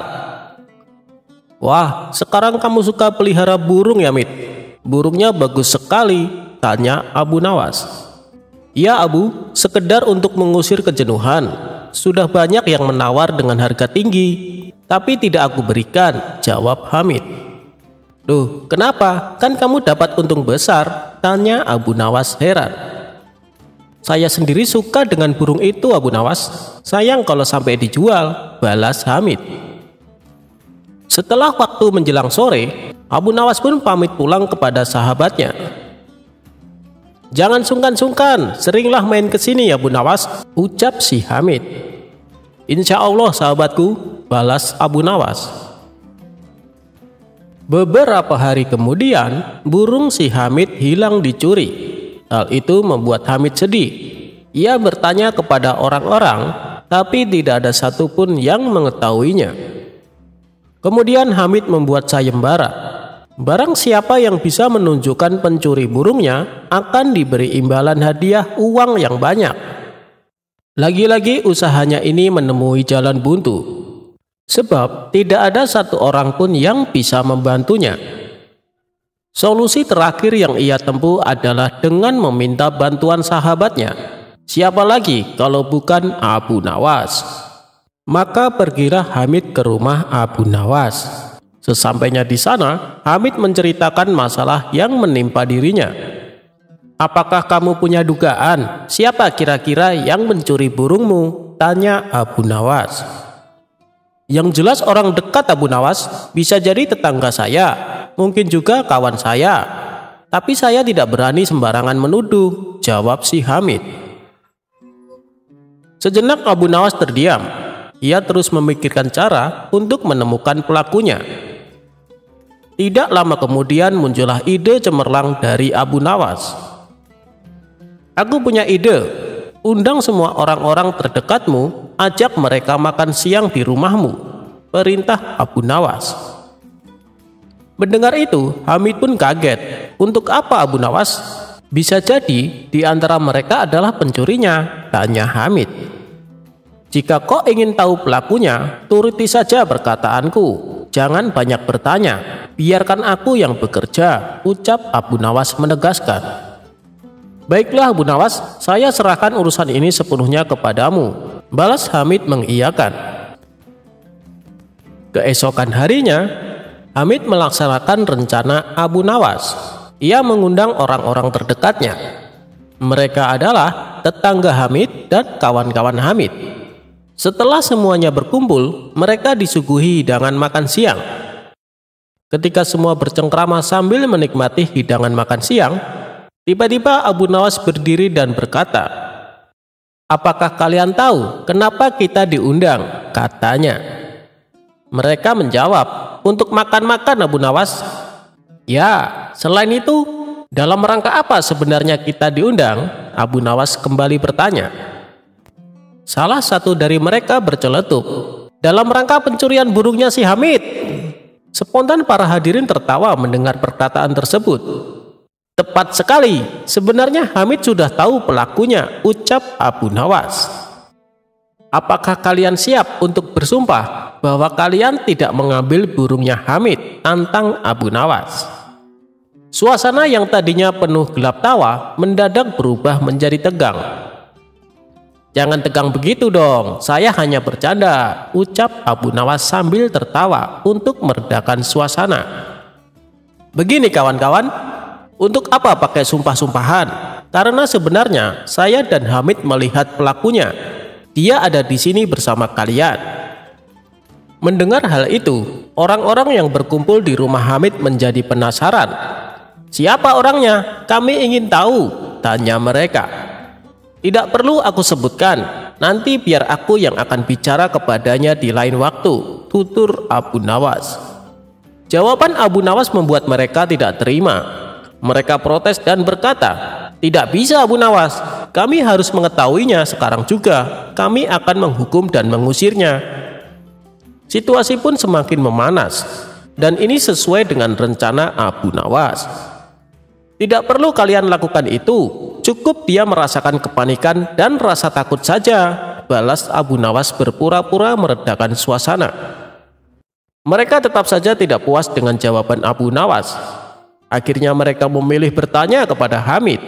"Wah, sekarang kamu suka pelihara burung ya, Mid? Burungnya bagus sekali," tanya Abu Nawas. "Ya Abu, sekedar untuk mengusir kejenuhan. Sudah banyak yang menawar dengan harga tinggi, tapi tidak aku berikan," jawab Hamid. "Loh, kenapa? Kan kamu dapat untung besar," tanya Abu Nawas heran. "Saya sendiri suka dengan burung itu Abu Nawas. Sayang kalau sampai dijual," balas Hamid. Setelah waktu menjelang sore, Abu Nawas pun pamit pulang kepada sahabatnya. "Jangan sungkan-sungkan, seringlah main ke sini ya Abu Nawas," ucap si Hamid. "Insya Allah sahabatku," balas Abu Nawas. Beberapa hari kemudian, burung si Hamid hilang dicuri. Hal itu membuat Hamid sedih. Ia bertanya kepada orang-orang, tapi tidak ada satupun yang mengetahuinya. Kemudian Hamid membuat sayembara. Barang siapa yang bisa menunjukkan pencuri burungnya akan diberi imbalan hadiah uang yang banyak. Lagi-lagi usahanya ini menemui jalan buntu. Sebab tidak ada satu orang pun yang bisa membantunya. Solusi terakhir yang ia tempuh adalah dengan meminta bantuan sahabatnya. Siapa lagi kalau bukan Abu Nawas? Maka pergilah Hamid ke rumah Abu Nawas. Sesampainya di sana, Hamid menceritakan masalah yang menimpa dirinya. "Apakah kamu punya dugaan? Siapa kira-kira yang mencuri burungmu?" tanya Abu Nawas. "Yang jelas orang dekat Abu Nawas, bisa jadi tetangga saya, mungkin juga kawan saya. Tapi saya tidak berani sembarangan menuduh," jawab si Hamid. Sejenak Abu Nawas terdiam. Ia terus memikirkan cara untuk menemukan pelakunya. Tidak lama kemudian muncullah ide cemerlang dari Abu Nawas. "Aku punya ide. Undang semua orang-orang terdekatmu, ajak mereka makan siang di rumahmu," perintah Abu Nawas. Mendengar itu, Hamid pun kaget. Untuk apa Abu Nawas? Bisa jadi di antara mereka adalah pencurinya, tanya Hamid. "Jika kau ingin tahu pelakunya, turuti saja perkataanku. Jangan banyak bertanya. Biarkan aku yang bekerja," ucap Abu Nawas menegaskan. "Baiklah Abu Nawas, saya serahkan urusan ini sepenuhnya kepadamu," balas Hamid mengiyakan. Keesokan harinya, Hamid melaksanakan rencana Abu Nawas. Ia mengundang orang-orang terdekatnya. Mereka adalah tetangga Hamid dan kawan-kawan Hamid. Setelah semuanya berkumpul, mereka disuguhi hidangan makan siang. Ketika semua bercengkrama sambil menikmati hidangan makan siang, tiba-tiba Abu Nawas berdiri dan berkata, "Apakah kalian tahu kenapa kita diundang?" katanya. Mereka menjawab, "Untuk makan-makan Abu Nawas." "Ya, selain itu, dalam rangka apa sebenarnya kita diundang?" Abu Nawas kembali bertanya. Salah satu dari mereka berceletuk, "Dalam rangka pencurian burungnya si Hamid." Spontan para hadirin tertawa mendengar perkataan tersebut. "Tepat sekali, sebenarnya Hamid sudah tahu pelakunya," ucap Abu Nawas. "Apakah kalian siap untuk bersumpah bahwa kalian tidak mengambil burungnya Hamid?" tantang Abu Nawas. Suasana yang tadinya penuh gelap tawa mendadak berubah menjadi tegang. "Jangan tegang begitu dong, saya hanya bercanda," ucap Abu Nawas sambil tertawa untuk meredakan suasana. "Begini kawan-kawan, untuk apa pakai sumpah-sumpahan? Karena sebenarnya saya dan Hamid melihat pelakunya. Dia ada di sini bersama kalian." Mendengar hal itu, orang-orang yang berkumpul di rumah Hamid menjadi penasaran. "Siapa orangnya? Kami ingin tahu," tanya mereka. "Tidak perlu aku sebutkan, nanti biar aku yang akan bicara kepadanya di lain waktu," tutur Abu Nawas. Jawaban Abu Nawas membuat mereka tidak terima. Mereka protes dan berkata, "Tidak bisa Abu Nawas, kami harus mengetahuinya sekarang juga. Kami akan menghukum dan mengusirnya." Situasi pun semakin memanas, dan ini sesuai dengan rencana Abu Nawas. "Tidak perlu kalian lakukan itu, cukup dia merasakan kepanikan dan rasa takut saja," balas Abu Nawas berpura-pura meredakan suasana. Mereka tetap saja tidak puas dengan jawaban Abu Nawas. Akhirnya mereka memilih bertanya kepada Hamid.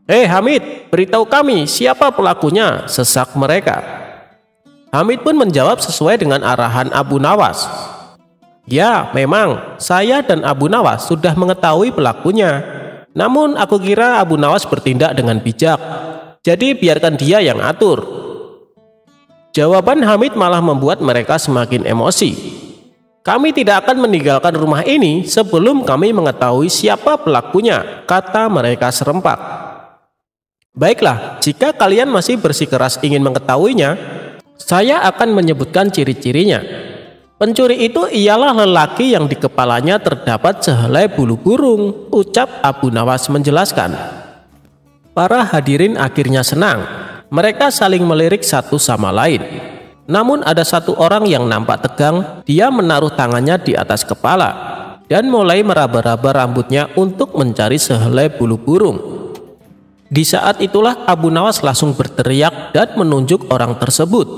"Hei Hamid, beritahu kami siapa pelakunya," sesak mereka. Hamid pun menjawab sesuai dengan arahan Abu Nawas. "Ya, memang saya dan Abu Nawas sudah mengetahui pelakunya. Namun aku kira Abu Nawas bertindak dengan bijak. Jadi biarkan dia yang atur." Jawaban Hamid malah membuat mereka semakin emosi. "Kami tidak akan meninggalkan rumah ini sebelum kami mengetahui siapa pelakunya," kata mereka serempak. "Baiklah, jika kalian masih bersikeras ingin mengetahuinya, saya akan menyebutkan ciri-cirinya. Pencuri itu ialah lelaki yang di kepalanya terdapat sehelai bulu burung," ucap Abu Nawas menjelaskan. Para hadirin akhirnya senang. Mereka saling melirik satu sama lain. Namun ada satu orang yang nampak tegang. Dia menaruh tangannya di atas kepala dan mulai meraba-raba rambutnya untuk mencari sehelai bulu burung. Di saat itulah Abu Nawas langsung berteriak dan menunjuk orang tersebut.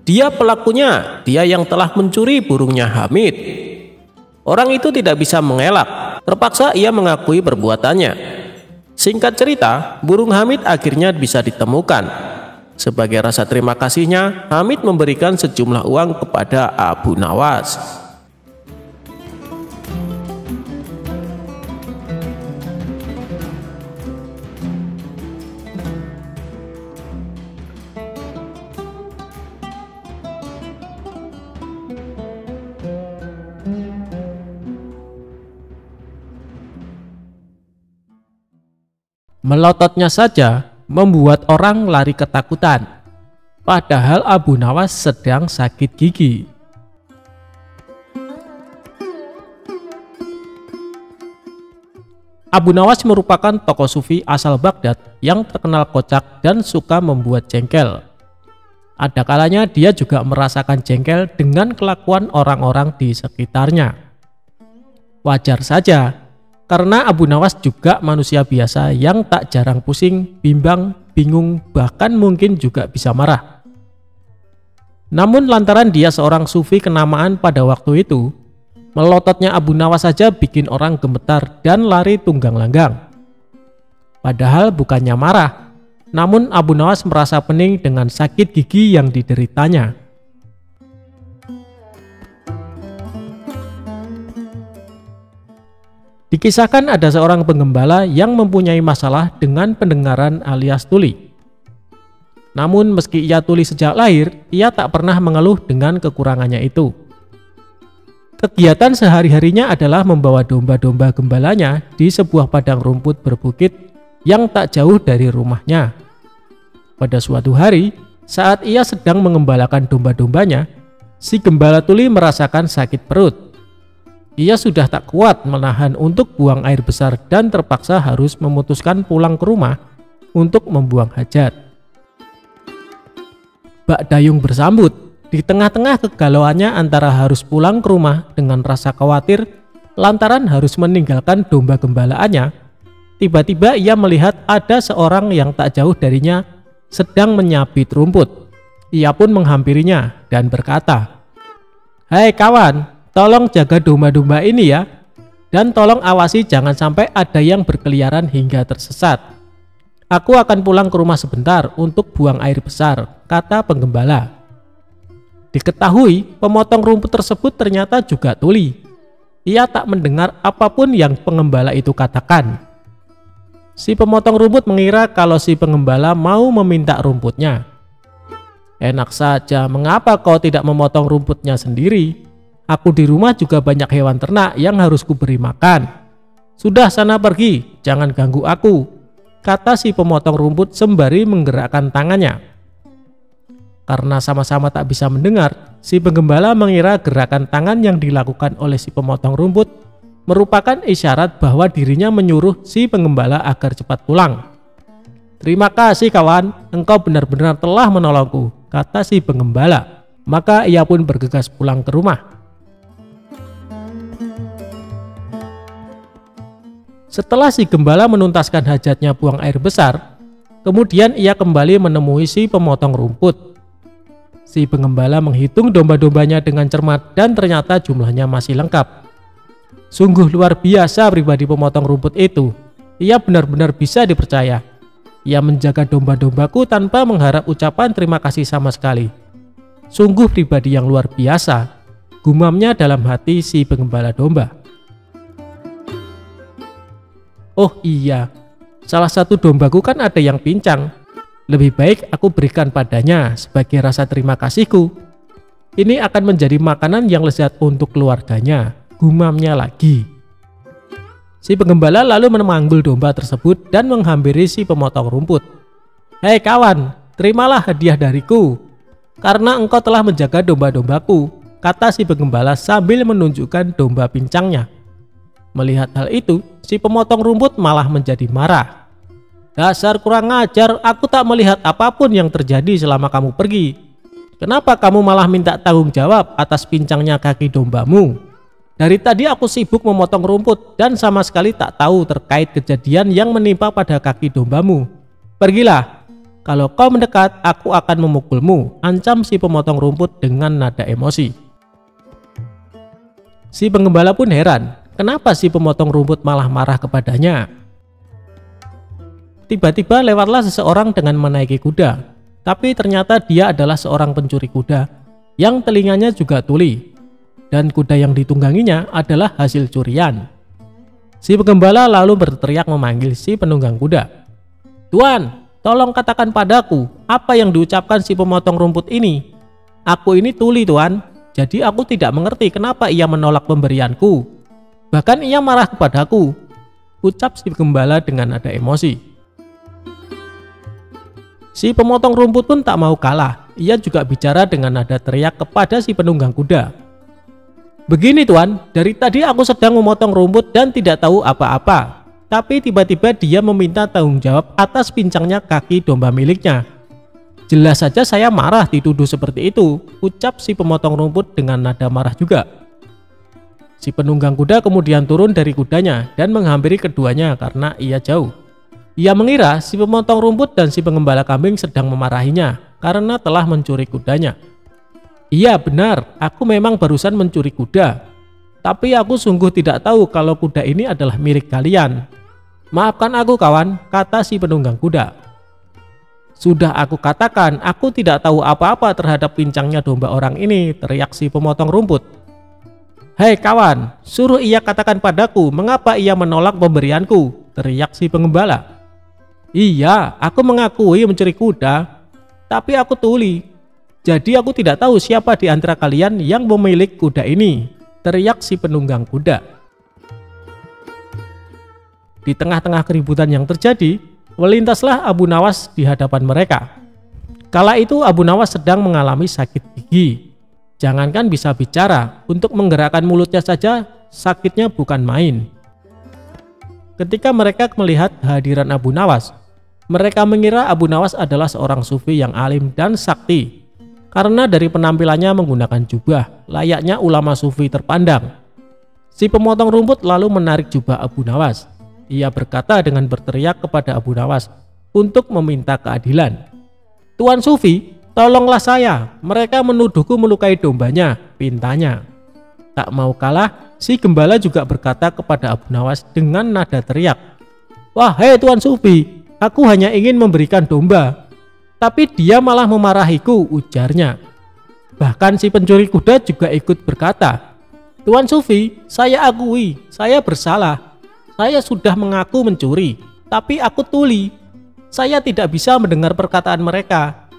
"Dia pelakunya, dia yang telah mencuri burungnya Hamid." Orang itu tidak bisa mengelak, terpaksa ia mengakui perbuatannya. Singkat cerita, burung Hamid akhirnya bisa ditemukan. Sebagai rasa terima kasihnya, Hamid memberikan sejumlah uang kepada Abu Nawas. Melototnya saja, membuat orang lari ketakutan. Padahal Abu Nawas sedang sakit gigi. Abu Nawas merupakan tokoh sufi asal Baghdad yang terkenal kocak dan suka membuat jengkel. Ada kalanya dia juga merasakan jengkel dengan kelakuan orang-orang di sekitarnya. Wajar saja, karena Abu Nawas juga manusia biasa yang tak jarang pusing, bimbang, bingung, bahkan mungkin juga bisa marah. Namun lantaran dia seorang sufi kenamaan pada waktu itu, melototnya Abu Nawas saja bikin orang gemetar dan lari tunggang langgang. Padahal bukannya marah, namun Abu Nawas merasa pening dengan sakit gigi yang dideritanya. Dikisahkan ada seorang penggembala yang mempunyai masalah dengan pendengaran alias tuli. Namun meski ia tuli sejak lahir, ia tak pernah mengeluh dengan kekurangannya itu. Kegiatan sehari-harinya adalah membawa domba-domba gembalanya di sebuah padang rumput berbukit yang tak jauh dari rumahnya. Pada suatu hari, saat ia sedang mengembalakan domba-dombanya, si gembala tuli merasakan sakit perut. Ia sudah tak kuat menahan untuk buang air besar dan terpaksa harus memutuskan pulang ke rumah untuk membuang hajat. Bak Dayung bersambut. Di tengah-tengah kegalauannya antara harus pulang ke rumah dengan rasa khawatir lantaran harus meninggalkan domba gembalaannya, tiba-tiba ia melihat ada seorang yang tak jauh darinya sedang menyabit rumput. Ia pun menghampirinya dan berkata, "Hai kawan, tolong jaga domba-domba ini ya, dan tolong awasi jangan sampai ada yang berkeliaran hingga tersesat. Aku akan pulang ke rumah sebentar untuk buang air besar," kata penggembala. Diketahui pemotong rumput tersebut ternyata juga tuli. Ia tak mendengar apapun yang pengembala itu katakan. Si pemotong rumput mengira kalau si pengembala mau meminta rumputnya. "Enak saja, mengapa kau tidak memotong rumputnya sendiri? Aku di rumah juga banyak hewan ternak yang harus kuberi makan. Sudah sana pergi, jangan ganggu aku," kata si pemotong rumput sembari menggerakkan tangannya. Karena sama-sama tak bisa mendengar, si penggembala mengira gerakan tangan yang dilakukan oleh si pemotong rumput merupakan isyarat bahwa dirinya menyuruh si penggembala agar cepat pulang. "Terima kasih kawan, engkau benar-benar telah menolongku," kata si penggembala. Maka ia pun bergegas pulang ke rumah. Setelah si gembala menuntaskan hajatnya buang air besar, kemudian ia kembali menemui si pemotong rumput. Si penggembala menghitung domba-dombanya dengan cermat dan ternyata jumlahnya masih lengkap. Sungguh luar biasa pribadi pemotong rumput itu. Ia benar-benar bisa dipercaya. Ia menjaga domba-dombaku tanpa mengharap ucapan terima kasih sama sekali. Sungguh pribadi yang luar biasa, gumamnya dalam hati si penggembala domba. "Oh iya, salah satu dombaku kan ada yang pincang. Lebih baik aku berikan padanya sebagai rasa terima kasihku. Ini akan menjadi makanan yang lezat untuk keluarganya," gumamnya lagi. Si penggembala lalu memanggil domba tersebut dan menghampiri si pemotong rumput. "Hei kawan, terimalah hadiah dariku, karena engkau telah menjaga domba-dombaku," kata si penggembala sambil menunjukkan domba pincangnya. Melihat hal itu, si pemotong rumput malah menjadi marah. "Dasar kurang ajar, aku tak melihat apapun yang terjadi selama kamu pergi. Kenapa kamu malah minta tanggung jawab atas pincangnya kaki dombamu? Dari tadi aku sibuk memotong rumput dan sama sekali tak tahu terkait kejadian yang menimpa pada kaki dombamu. Pergilah, kalau kau mendekat aku akan memukulmu," ancam si pemotong rumput dengan nada emosi. Si penggembala pun heran, kenapa si pemotong rumput malah marah kepadanya. Tiba-tiba lewatlah seseorang dengan menaiki kuda, tapi ternyata dia adalah seorang pencuri kuda yang telinganya juga tuli, dan kuda yang ditungganginya adalah hasil curian. Si penggembala lalu berteriak memanggil si penunggang kuda. "Tuan, tolong katakan padaku apa yang diucapkan si pemotong rumput ini. Aku ini tuli tuan, jadi aku tidak mengerti kenapa ia menolak pemberianku. Bahkan ia marah kepadaku," ucap si penggembala dengan nada emosi. Si pemotong rumput pun tak mau kalah. Ia juga bicara dengan nada teriak kepada si penunggang kuda. "Begini tuan, dari tadi aku sedang memotong rumput dan tidak tahu apa-apa. Tapi tiba-tiba dia meminta tanggung jawab atas pincangnya kaki domba miliknya. Jelas saja saya marah dituduh seperti itu," ucap si pemotong rumput dengan nada marah juga. Si penunggang kuda kemudian turun dari kudanya dan menghampiri keduanya karena ia jauh. Ia mengira si pemotong rumput dan si pengembala kambing sedang memarahinya karena telah mencuri kudanya. "Iya benar, aku memang barusan mencuri kuda. Tapi aku sungguh tidak tahu kalau kuda ini adalah milik kalian. Maafkan aku kawan," kata si penunggang kuda. "Sudah aku katakan, aku tidak tahu apa-apa terhadap pincangnya domba orang ini," teriak si pemotong rumput. "Hei kawan, suruh ia katakan padaku mengapa ia menolak pemberianku," teriak si pengembala. "Iya, aku mengakui mencuri kuda, tapi aku tuli. Jadi aku tidak tahu siapa di antara kalian yang memiliki kuda ini," teriak si penunggang kuda. Di tengah-tengah keributan yang terjadi, melintaslah Abu Nawas di hadapan mereka. Kala itu Abu Nawas sedang mengalami sakit gigi. Jangankan bisa bicara, untuk menggerakkan mulutnya saja sakitnya bukan main. Ketika mereka melihat kehadiran Abu Nawas, mereka mengira Abu Nawas adalah seorang sufi yang alim dan sakti. Karena dari penampilannya menggunakan jubah, layaknya ulama sufi terpandang. Si pemotong rumput lalu menarik jubah Abu Nawas. Ia berkata dengan berteriak kepada Abu Nawas untuk meminta keadilan. "Tuan Sufi, tolonglah saya, mereka menuduhku melukai dombanya," pintanya. Tak mau kalah, si gembala juga berkata kepada Abu Nawas dengan nada teriak, "Wahai Tuan Sufi, aku hanya ingin memberikan domba, tapi dia malah memarahiku," ujarnya. Bahkan si pencuri kuda juga ikut berkata, "Tuan Sufi, saya akui, saya bersalah. Saya sudah mengaku mencuri, tapi aku tuli. Saya tidak bisa mendengar perkataan mereka.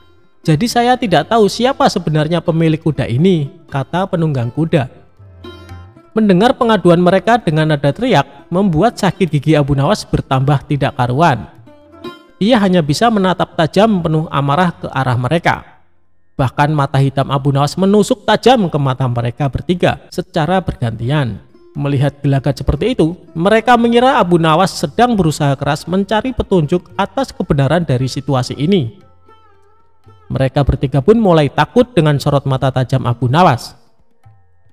Jadi saya tidak tahu siapa sebenarnya pemilik kuda ini," kata penunggang kuda. Mendengar pengaduan mereka dengan nada teriak membuat sakit gigi Abu Nawas bertambah tidak karuan. Ia hanya bisa menatap tajam penuh amarah ke arah mereka. Bahkan mata hitam Abu Nawas menusuk tajam ke mata mereka bertiga secara bergantian. Melihat gelagat seperti itu, mereka mengira Abu Nawas sedang berusaha keras mencari petunjuk atas kebenaran dari situasi ini. Mereka bertiga pun mulai takut dengan sorot mata tajam Abu Nawas.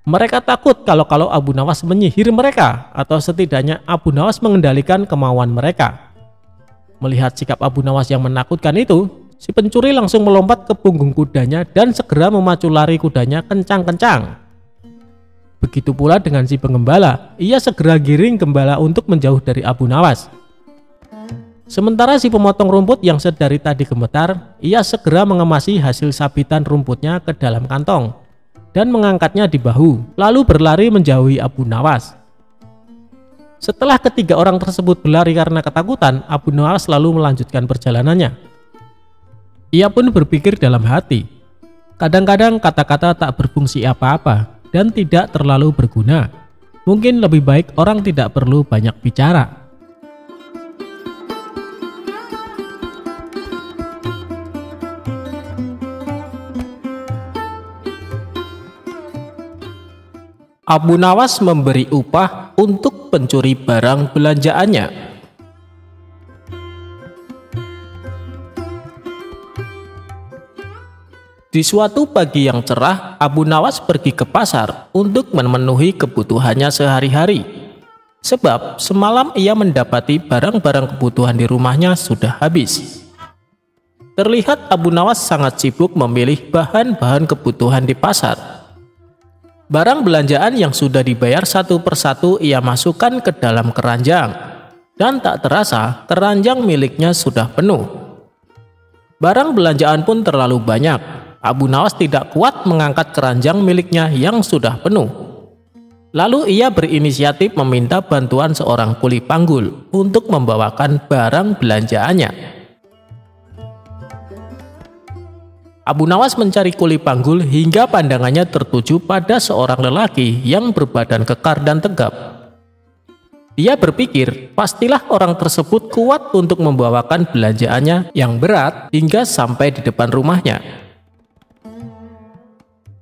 Mereka takut kalau Abu Nawas menyihir mereka, atau setidaknya Abu Nawas mengendalikan kemauan mereka. Melihat sikap Abu Nawas yang menakutkan itu, si pencuri langsung melompat ke punggung kudanya dan segera memacu lari kudanya kencang-kencang. Begitu pula dengan si pengembala, ia segera giring gembala untuk menjauh dari Abu Nawas. Sementara si pemotong rumput yang sedari tadi gemetar, ia segera mengemasi hasil sabitan rumputnya ke dalam kantong dan mengangkatnya di bahu, lalu berlari menjauhi Abu Nawas. Setelah ketiga orang tersebut berlari karena ketakutan, Abu Nawas lalu melanjutkan perjalanannya. Ia pun berpikir dalam hati, kadang-kadang kata-kata tak berfungsi apa-apa dan tidak terlalu berguna. Mungkin lebih baik orang tidak perlu banyak bicara. Abu Nawas memberi upah untuk pencuri barang belanjaannya. Di suatu pagi yang cerah, Abu Nawas pergi ke pasar untuk memenuhi kebutuhannya sehari-hari. Sebab semalam ia mendapati barang-barang kebutuhan di rumahnya sudah habis. Terlihat Abu Nawas sangat sibuk memilih bahan-bahan kebutuhan di pasar. Barang belanjaan yang sudah dibayar satu persatu ia masukkan ke dalam keranjang, dan tak terasa keranjang miliknya sudah penuh. Barang belanjaan pun terlalu banyak. Abu Nawas tidak kuat mengangkat keranjang miliknya yang sudah penuh. Lalu ia berinisiatif meminta bantuan seorang kuli panggul untuk membawakan barang belanjaannya. Abu Nawas mencari kuli panggul hingga pandangannya tertuju pada seorang lelaki yang berbadan kekar dan tegap. Dia berpikir pastilah orang tersebut kuat untuk membawakan belanjaannya yang berat hingga sampai di depan rumahnya.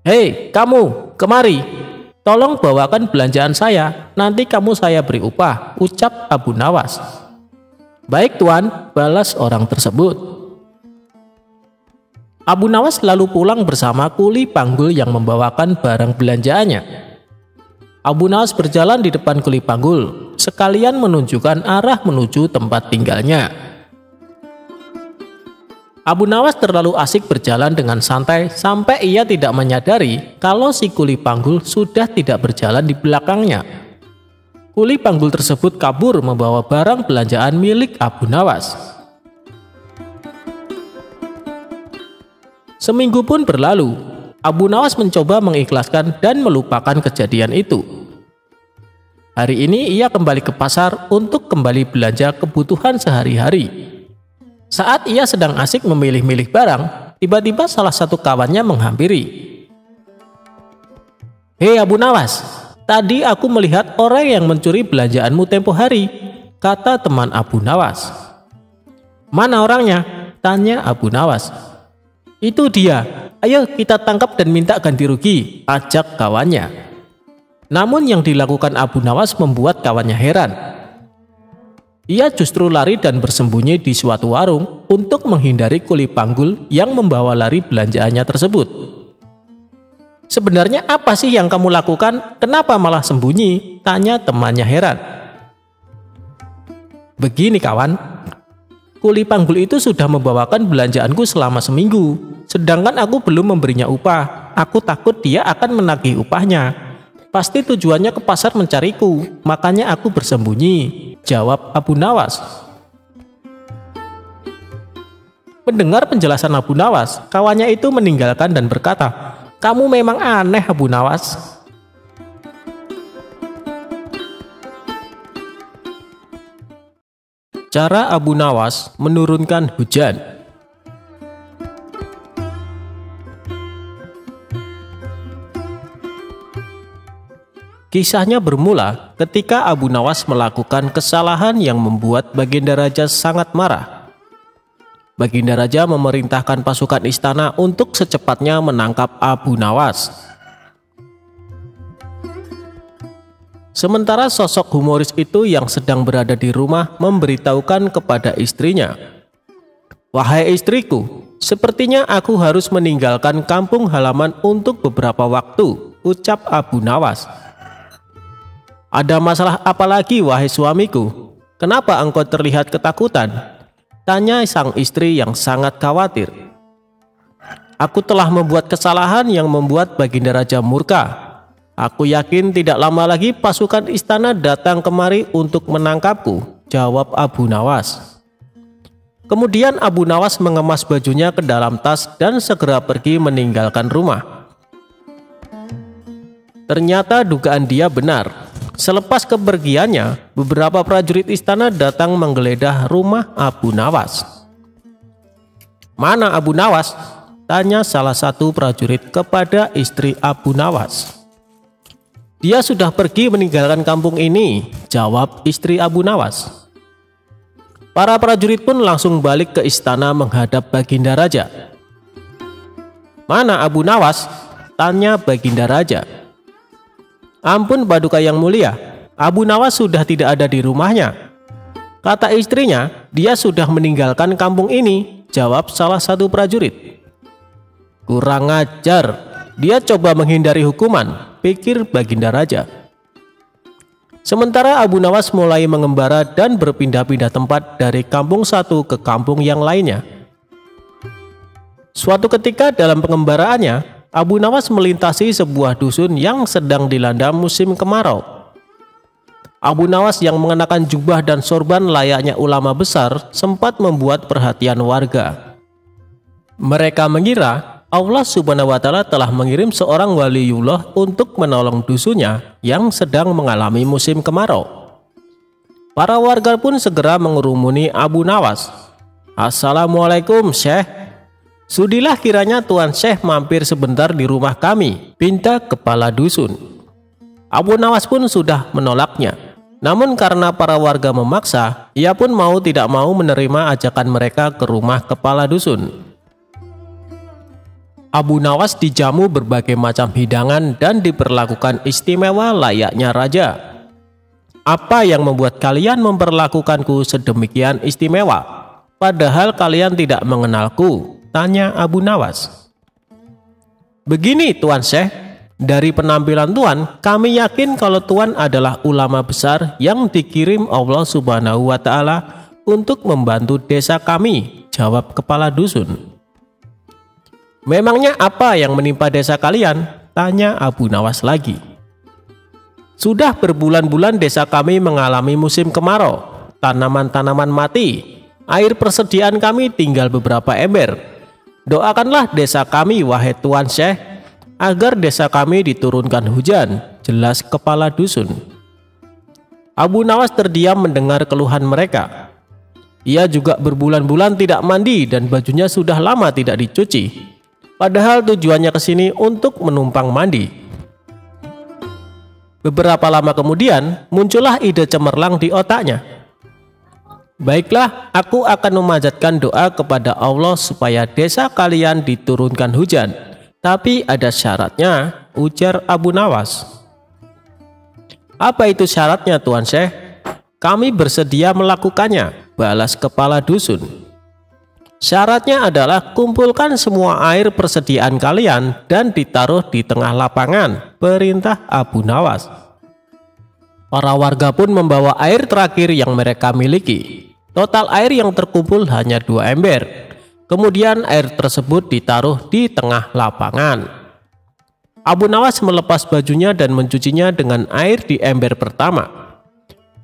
"Hei, kamu, kemari. Tolong bawakan belanjaan saya, nanti kamu saya beri upah," ucap Abu Nawas. "Baik tuan," balas orang tersebut. Abu Nawas lalu pulang bersama kuli panggul yang membawakan barang belanjaannya. Abu Nawas berjalan di depan kuli panggul, sekalian menunjukkan arah menuju tempat tinggalnya. Abu Nawas terlalu asik berjalan dengan santai sampai ia tidak menyadari kalau si kuli panggul sudah tidak berjalan di belakangnya. Kuli panggul tersebut kabur membawa barang belanjaan milik Abu Nawas. Seminggu pun berlalu. Abu Nawas mencoba mengikhlaskan dan melupakan kejadian itu. Hari ini ia kembali ke pasar untuk kembali belanja kebutuhan sehari-hari. Saat ia sedang asik memilih-milih barang, tiba-tiba salah satu kawannya menghampiri. "Hei Abu Nawas, tadi aku melihat orang yang mencuri belanjaanmu tempo hari," kata teman Abu Nawas. "Mana orangnya?" tanya Abu Nawas. "Itu dia. Ayo kita tangkap dan minta ganti rugi," ajak kawannya. Namun yang dilakukan Abu Nawas membuat kawannya heran. Ia justru lari dan bersembunyi di suatu warung untuk menghindari kuli panggul yang membawa lari belanjaannya tersebut. "Sebenarnya apa sih yang kamu lakukan? Kenapa malah sembunyi?" tanya temannya heran. "Begini kawan, kuli panggul itu sudah membawakan belanjaanku selama seminggu, sedangkan aku belum memberinya upah. Aku takut dia akan menagih upahnya. Pasti tujuannya ke pasar mencariku, makanya aku bersembunyi," jawab Abu Nawas. Mendengar penjelasan Abu Nawas, kawannya itu meninggalkan dan berkata, "Kamu memang aneh Abu Nawas." Cara Abu Nawas menurunkan hujan. Kisahnya bermula ketika Abu Nawas melakukan kesalahan yang membuat Baginda Raja sangat marah. Baginda Raja memerintahkan pasukan istana untuk secepatnya menangkap Abu Nawas. Sementara sosok humoris itu yang sedang berada di rumah memberitahukan kepada istrinya, "Wahai istriku, sepertinya aku harus meninggalkan kampung halaman untuk beberapa waktu," ucap Abu Nawas. "Ada masalah apa lagi wahai suamiku? Kenapa engkau terlihat ketakutan?" tanya sang istri yang sangat khawatir. "Aku telah membuat kesalahan yang membuat Baginda Raja murka. Aku yakin tidak lama lagi pasukan istana datang kemari untuk menangkapku," jawab Abu Nawas. Kemudian Abu Nawas mengemas bajunya ke dalam tas dan segera pergi meninggalkan rumah. Ternyata dugaan dia benar. Selepas kepergiannya, beberapa prajurit istana datang menggeledah rumah Abu Nawas. "Mana Abu Nawas?" tanya salah satu prajurit kepada istri Abu Nawas. "Dia sudah pergi meninggalkan kampung ini," jawab istri Abu Nawas. Para prajurit pun langsung balik ke istana menghadap Baginda Raja. "Mana Abu Nawas?" tanya Baginda Raja. "Ampun Paduka yang mulia, Abu Nawas sudah tidak ada di rumahnya," kata istrinya. "Dia sudah meninggalkan kampung ini," jawab salah satu prajurit. "Kurang ajar, dia coba menghindari hukuman," pikir Baginda Raja. Sementara Abu Nawas mulai mengembara dan berpindah-pindah tempat dari kampung satu ke kampung yang lainnya. Suatu ketika dalam pengembaraannya, Abu Nawas melintasi sebuah dusun yang sedang dilanda musim kemarau. Abu Nawas yang mengenakan jubah dan sorban layaknya ulama besar sempat membuat perhatian warga. Mereka mengira Allah Subhanahu wa Ta'ala telah mengirim seorang waliullah untuk menolong dusunnya yang sedang mengalami musim kemarau. Para warga pun segera mengerumuni Abu Nawas. "Assalamualaikum Syekh. Sudilah kiranya Tuan Syekh mampir sebentar di rumah kami," pinta kepala dusun. Abu Nawas pun sudah menolaknya. Namun karena para warga memaksa, ia pun mau tidak mau menerima ajakan mereka ke rumah kepala dusun. Abu Nawas dijamu berbagai macam hidangan dan diperlakukan istimewa layaknya raja. "Apa yang membuat kalian memperlakukanku sedemikian istimewa, padahal kalian tidak mengenalku?" tanya Abu Nawas. "Begini Tuan Syekh, dari penampilan Tuan, kami yakin kalau Tuan adalah ulama besar yang dikirim Allah Subhanahu wa Ta'ala untuk membantu desa kami," jawab kepala dusun. "Memangnya apa yang menimpa desa kalian?" tanya Abu Nawas lagi. "Sudah berbulan-bulan desa kami mengalami musim kemarau, tanaman-tanaman mati, air persediaan kami tinggal beberapa ember. Doakanlah desa kami wahai Tuan Syekh, agar desa kami diturunkan hujan," jelas kepala dusun. Abu Nawas terdiam mendengar keluhan mereka. Ia juga berbulan-bulan tidak mandi dan bajunya sudah lama tidak dicuci. Padahal tujuannya ke sini untuk menumpang mandi. Beberapa lama kemudian muncullah ide cemerlang di otaknya. "Baiklah, aku akan memanjatkan doa kepada Allah supaya desa kalian diturunkan hujan. Tapi ada syaratnya," ujar Abu Nawas. "Apa itu syaratnya Tuan Syekh?" "Kami bersedia melakukannya," balas kepala dusun. "Syaratnya adalah kumpulkan semua air persediaan kalian dan ditaruh di tengah lapangan," perintah Abu Nawas. Para warga pun membawa air terakhir yang mereka miliki. Total air yang terkumpul hanya 2 ember. Kemudian air tersebut ditaruh di tengah lapangan. Abu Nawas melepas bajunya dan mencucinya dengan air di ember pertama.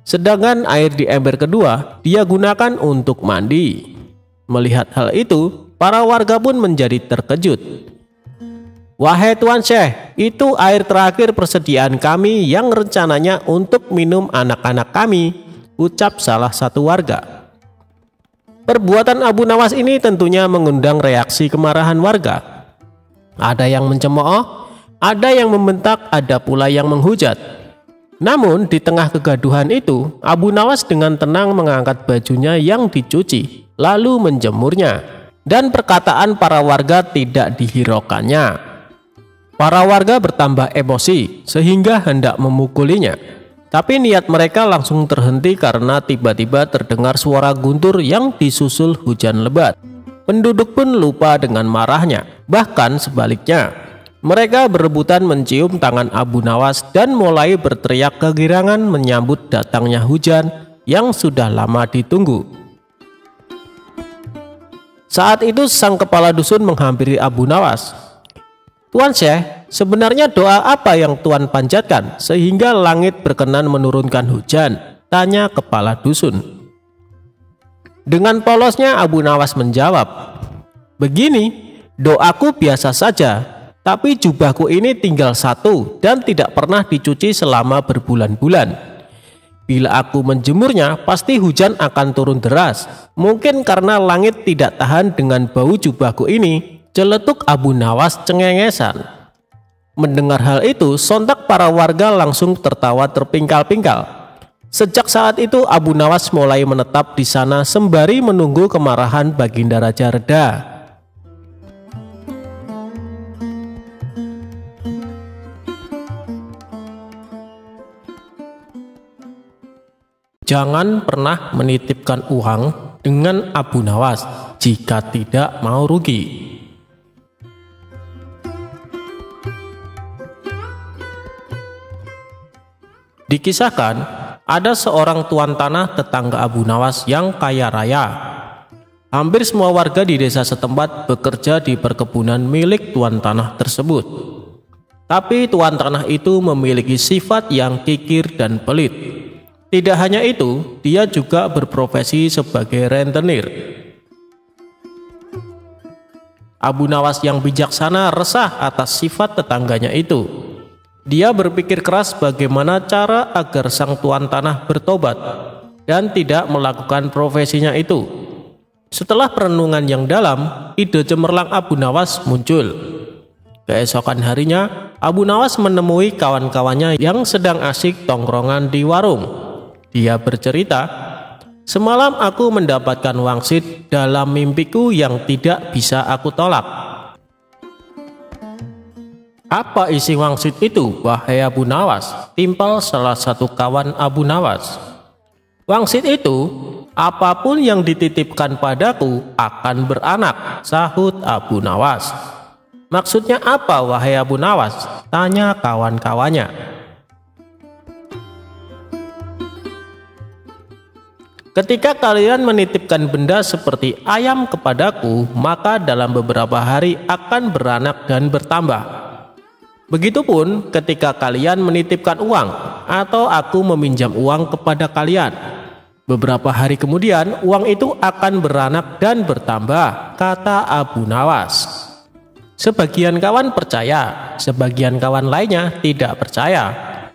Sedangkan air di ember kedua dia gunakan untuk mandi. Melihat hal itu, para warga pun menjadi terkejut. "Wahai Tuan Syekh, itu air terakhir persediaan kami yang rencananya untuk minum anak-anak kami," ucap salah satu warga. Perbuatan Abu Nawas ini tentunya mengundang reaksi kemarahan warga. Ada yang mencemooh, ada yang membentak, ada pula yang menghujat. Namun di tengah kegaduhan itu, Abu Nawas dengan tenang mengangkat bajunya yang dicuci, lalu menjemurnya, dan perkataan para warga tidak dihiraukannya. Para warga bertambah emosi sehingga hendak memukulinya. Tapi niat mereka langsung terhenti karena tiba-tiba terdengar suara guntur yang disusul hujan lebat. Penduduk pun lupa dengan marahnya, bahkan sebaliknya. Mereka berebutan mencium tangan Abu Nawas dan mulai berteriak kegirangan menyambut datangnya hujan yang sudah lama ditunggu. Saat itu sang kepala dusun menghampiri Abu Nawas. "Tuan Syekh, sebenarnya doa apa yang Tuan panjatkan sehingga langit berkenan menurunkan hujan?" tanya kepala dusun. Dengan polosnya Abu Nawas menjawab, "Begini, doaku biasa saja. Tapi jubahku ini tinggal satu dan tidak pernah dicuci selama berbulan-bulan. Bila aku menjemurnya, pasti hujan akan turun deras. Mungkin karena langit tidak tahan dengan bau jubahku ini," celetuk Abu Nawas cengengesan. Mendengar hal itu, sontak para warga langsung tertawa terpingkal-pingkal. Sejak saat itu Abu Nawas mulai menetap di sana sembari menunggu kemarahan Baginda Raja reda. Jangan pernah menitipkan uang dengan Abu Nawas jika tidak mau rugi. Dikisahkan, ada seorang tuan tanah tetangga Abu Nawas yang kaya raya. Hampir semua warga di desa setempat bekerja di perkebunan milik tuan tanah tersebut. Tapi tuan tanah itu memiliki sifat yang kikir dan pelit. Tidak hanya itu, dia juga berprofesi sebagai rentenir. Abu Nawas yang bijaksana resah atas sifat tetangganya itu. Dia berpikir keras bagaimana cara agar sang tuan tanah bertobat dan tidak melakukan profesinya itu. Setelah perenungan yang dalam, ide cemerlang Abu Nawas muncul. Keesokan harinya, Abu Nawas menemui kawan-kawannya yang sedang asyik tongkrongan di warung. Dia bercerita, "Semalam aku mendapatkan wangsit dalam mimpiku yang tidak bisa aku tolak." "Apa isi wangsit itu, wahai Abu Nawas?" timpal salah satu kawan Abu Nawas. "Wangsit itu, apapun yang dititipkan padaku akan beranak," sahut Abu Nawas. "Maksudnya apa, wahai Abu Nawas?" tanya kawan-kawannya. "Ketika kalian menitipkan benda seperti ayam kepadaku, maka dalam beberapa hari akan beranak dan bertambah. Begitupun ketika kalian menitipkan uang atau aku meminjam uang kepada kalian. Beberapa hari kemudian uang itu akan beranak dan bertambah," kata Abu Nawas. Sebagian kawan percaya, sebagian kawan lainnya tidak percaya.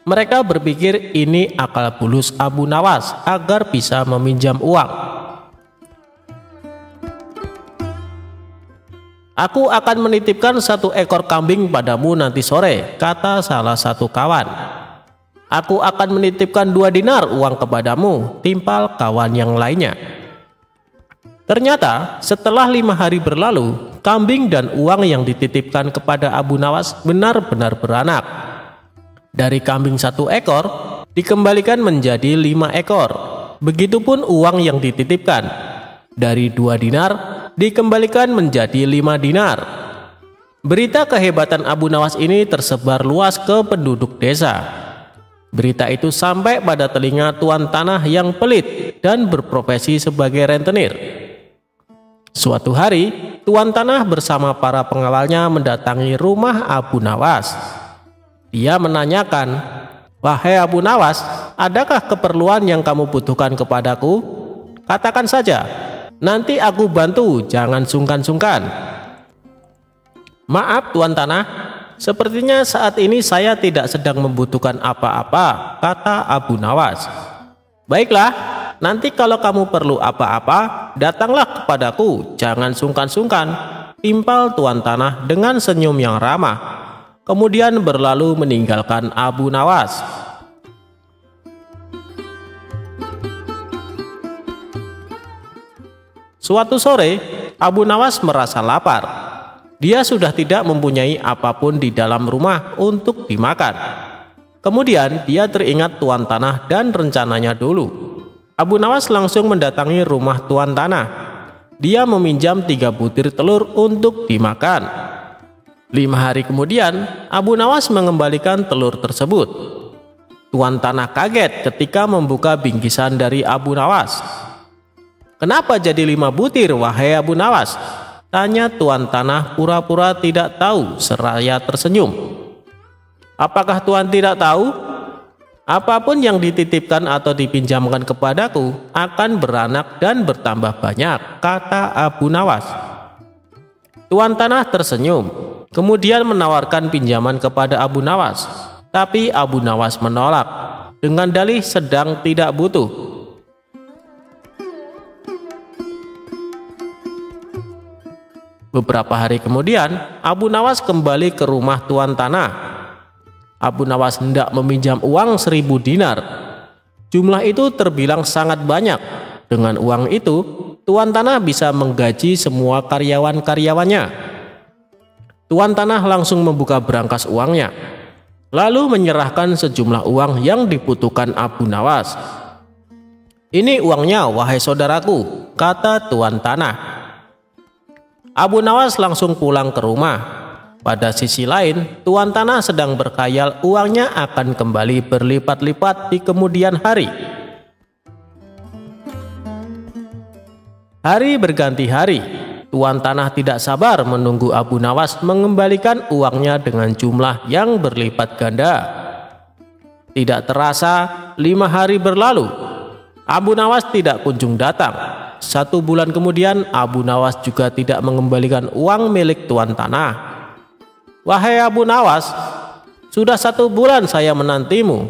Mereka berpikir ini akal bulus Abu Nawas agar bisa meminjam uang. "Aku akan menitipkan 1 ekor kambing padamu nanti sore," kata salah satu kawan. "Aku akan menitipkan 2 dinar uang kepadamu," timpal kawan yang lainnya. Ternyata setelah 5 hari berlalu, kambing dan uang yang dititipkan kepada Abu Nawas benar-benar beranak. Dari kambing 1 ekor dikembalikan menjadi 5 ekor. Begitupun uang yang dititipkan. Dari 2 dinar dikembalikan menjadi 5 dinar. Berita kehebatan Abu Nawas ini tersebar luas ke penduduk desa. Berita itu sampai pada telinga tuan tanah yang pelit dan berprofesi sebagai rentenir. Suatu hari, tuan tanah bersama para pengawalnya mendatangi rumah Abu Nawas. Dia menanyakan, "Wahai Abu Nawas, adakah keperluan yang kamu butuhkan kepadaku? Katakan saja, nanti aku bantu, jangan sungkan-sungkan." "Maaf tuan tanah, sepertinya saat ini saya tidak sedang membutuhkan apa-apa," kata Abu Nawas. "Baiklah, nanti kalau kamu perlu apa-apa, datanglah kepadaku, jangan sungkan-sungkan," timpal tuan tanah dengan senyum yang ramah. Kemudian berlalu meninggalkan Abu Nawas. Suatu sore, Abu Nawas merasa lapar. Dia sudah tidak mempunyai apapun di dalam rumah untuk dimakan. Kemudian dia teringat tuan tanah dan rencananya dulu. Abu Nawas langsung mendatangi rumah tuan tanah. Dia meminjam 3 butir telur untuk dimakan. 5 hari kemudian, Abu Nawas mengembalikan telur tersebut. Tuan tanah kaget ketika membuka bingkisan dari Abu Nawas. "Kenapa jadi 5 butir, wahai Abu Nawas?" tanya tuan tanah pura-pura tidak tahu seraya tersenyum. "Apakah tuan tidak tahu? Apapun yang dititipkan atau dipinjamkan kepadaku akan beranak dan bertambah banyak," kata Abu Nawas. Tuan tanah tersenyum, kemudian menawarkan pinjaman kepada Abu Nawas. Tapi Abu Nawas menolak dengan dalih sedang tidak butuh. Beberapa hari kemudian, Abu Nawas kembali ke rumah tuan tanah. Abu Nawas hendak meminjam uang 1000 dinar. Jumlah itu terbilang sangat banyak. Dengan uang itu, tuan tanah bisa menggaji semua karyawan-karyawannya. Tuan tanah langsung membuka berangkas uangnya, lalu menyerahkan sejumlah uang yang dibutuhkan Abu Nawas. "Ini uangnya, wahai saudaraku," kata tuan tanah. Abu Nawas langsung pulang ke rumah. Pada sisi lain, tuan tanah sedang berkhayal uangnya akan kembali berlipat-lipat di kemudian hari. Hari berganti hari. Tuan tanah tidak sabar menunggu Abu Nawas mengembalikan uangnya dengan jumlah yang berlipat ganda. Tidak terasa 5 hari berlalu. Abu Nawas tidak kunjung datang. 1 bulan kemudian Abu Nawas juga tidak mengembalikan uang milik tuan tanah. "Wahai Abu Nawas, sudah 1 bulan saya menantimu,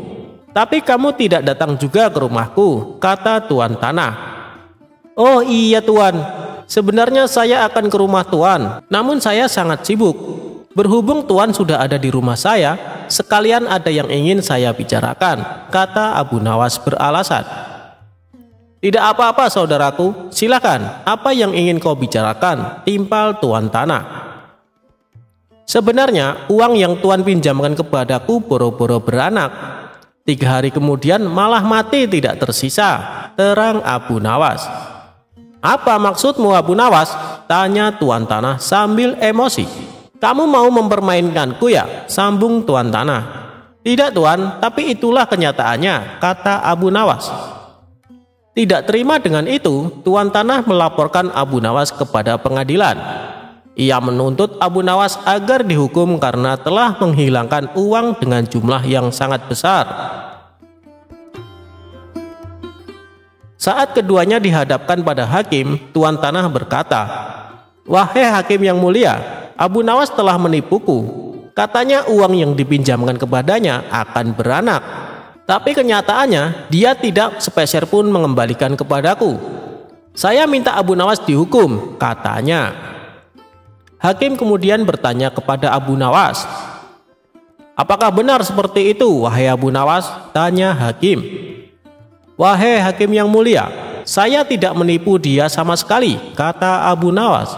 tapi kamu tidak datang juga ke rumahku," kata tuan tanah. "Oh iya tuan, sebenarnya saya akan ke rumah tuan, namun saya sangat sibuk. Berhubung Tuan sudah ada di rumah saya, sekalian ada yang ingin saya bicarakan, kata Abu Nawas beralasan. Tidak apa-apa saudaraku, silakan, apa yang ingin kau bicarakan, timpal Tuan Tanah. Sebenarnya uang yang Tuan pinjamkan kepadaku boro-boro beranak. 3 hari kemudian malah mati tidak tersisa, terang Abu Nawas. Apa maksudmu Abu Nawas? Tanya Tuan Tanah sambil emosi. Kamu mau mempermainkanku ya? Sambung Tuan Tanah. Tidak Tuan, tapi itulah kenyataannya, kata Abu Nawas. Tidak terima dengan itu, Tuan Tanah melaporkan Abu Nawas kepada pengadilan. Ia menuntut Abu Nawas agar dihukum karena telah menghilangkan uang dengan jumlah yang sangat besar. Saat keduanya dihadapkan pada hakim, Tuan Tanah berkata, "Wahai hakim yang mulia, Abu Nawas telah menipuku. Katanya uang yang dipinjamkan kepadanya akan beranak. Tapi kenyataannya dia tidak sepeser pun mengembalikan kepadaku. Saya minta Abu Nawas dihukum," katanya. Hakim kemudian bertanya kepada Abu Nawas, "Apakah benar seperti itu, wahai Abu Nawas?" tanya hakim. "Wahai hakim yang mulia, saya tidak menipu dia sama sekali," kata Abu Nawas.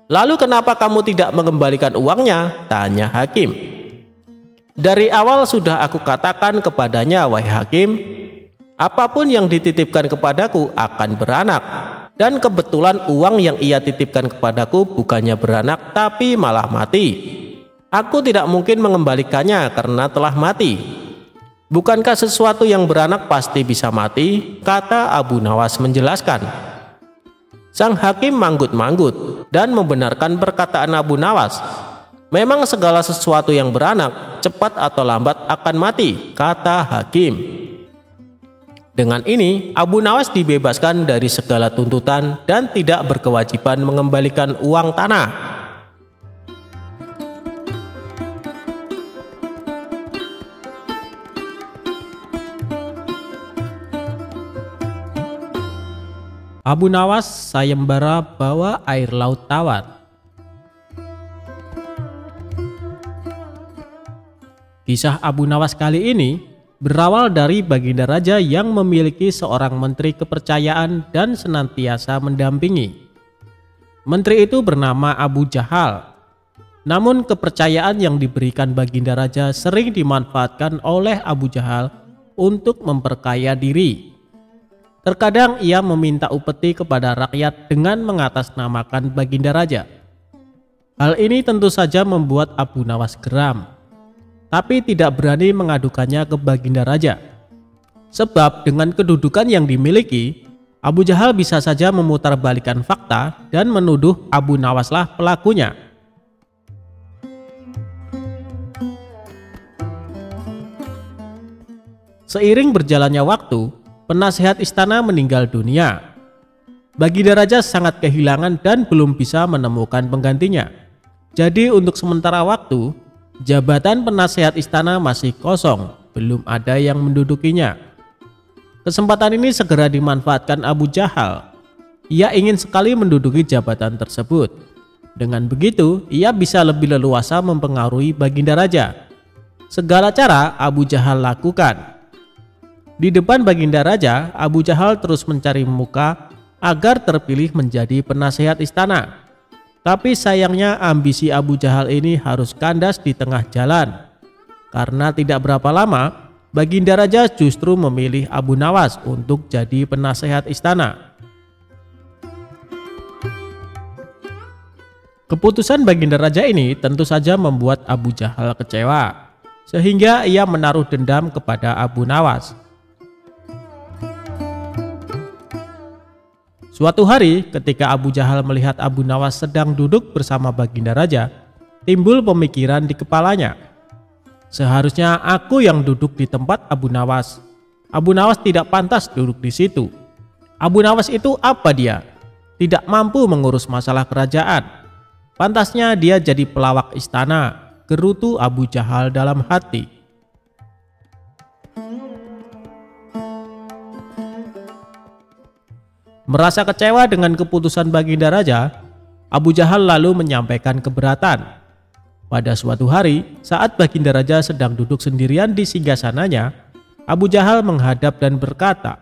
"Lalu kenapa kamu tidak mengembalikan uangnya?" tanya hakim. "Dari awal sudah aku katakan kepadanya, wahai hakim, apapun yang dititipkan kepadaku akan beranak. Dan kebetulan uang yang ia titipkan kepadaku bukannya beranak tapi malah mati. Aku tidak mungkin mengembalikannya karena telah mati. Bukankah sesuatu yang beranak pasti bisa mati?" kata Abu Nawas menjelaskan. Sang hakim manggut-manggut dan membenarkan perkataan Abu Nawas. "Memang segala sesuatu yang beranak cepat atau lambat akan mati," kata hakim. Dengan ini Abu Nawas dibebaskan dari segala tuntutan dan tidak berkewajiban mengembalikan uang tanah. Abu Nawas sayembara bawa air laut tawar. Kisah Abu Nawas kali ini berawal dari Baginda Raja yang memiliki seorang menteri kepercayaan dan senantiasa mendampingi. Menteri itu bernama Abu Jahal. Namun kepercayaan yang diberikan Baginda Raja sering dimanfaatkan oleh Abu Jahal untuk memperkaya diri. Terkadang ia meminta upeti kepada rakyat dengan mengatasnamakan Baginda Raja. Hal ini tentu saja membuat Abu Nawas geram, tapi tidak berani mengadukannya ke Baginda Raja. Sebab dengan kedudukan yang dimiliki, Abu Jahal bisa saja memutarbalikkan fakta dan menuduh Abu Nawaslah pelakunya. Seiring berjalannya waktu, penasihat istana meninggal dunia. Baginda Raja sangat kehilangan dan belum bisa menemukan penggantinya. Jadi untuk sementara waktu, jabatan penasehat istana masih kosong, belum ada yang mendudukinya. Kesempatan ini segera dimanfaatkan Abu Jahal. Ia ingin sekali menduduki jabatan tersebut. Dengan begitu, ia bisa lebih leluasa mempengaruhi Baginda Raja. Segala cara Abu Jahal lakukan. Di depan Baginda Raja, Abu Jahal terus mencari muka agar terpilih menjadi penasehat istana. Tapi sayangnya ambisi Abu Jahal ini harus kandas di tengah jalan. Karena tidak berapa lama, Baginda Raja justru memilih Abu Nawas untuk jadi penasehat istana. Keputusan Baginda Raja ini tentu saja membuat Abu Jahal kecewa, sehingga ia menaruh dendam kepada Abu Nawas. Suatu hari ketika Abu Jahal melihat Abu Nawas sedang duduk bersama Baginda Raja, timbul pemikiran di kepalanya. Seharusnya aku yang duduk di tempat Abu Nawas. Abu Nawas tidak pantas duduk di situ. Abu Nawas itu apa dia? Tidak mampu mengurus masalah kerajaan. Pantasnya dia jadi pelawak istana, gerutu Abu Jahal dalam hati. Merasa kecewa dengan keputusan Baginda Raja, Abu Jahal lalu menyampaikan keberatan. Pada suatu hari, saat Baginda Raja sedang duduk sendirian di singgasananya, Abu Jahal menghadap dan berkata,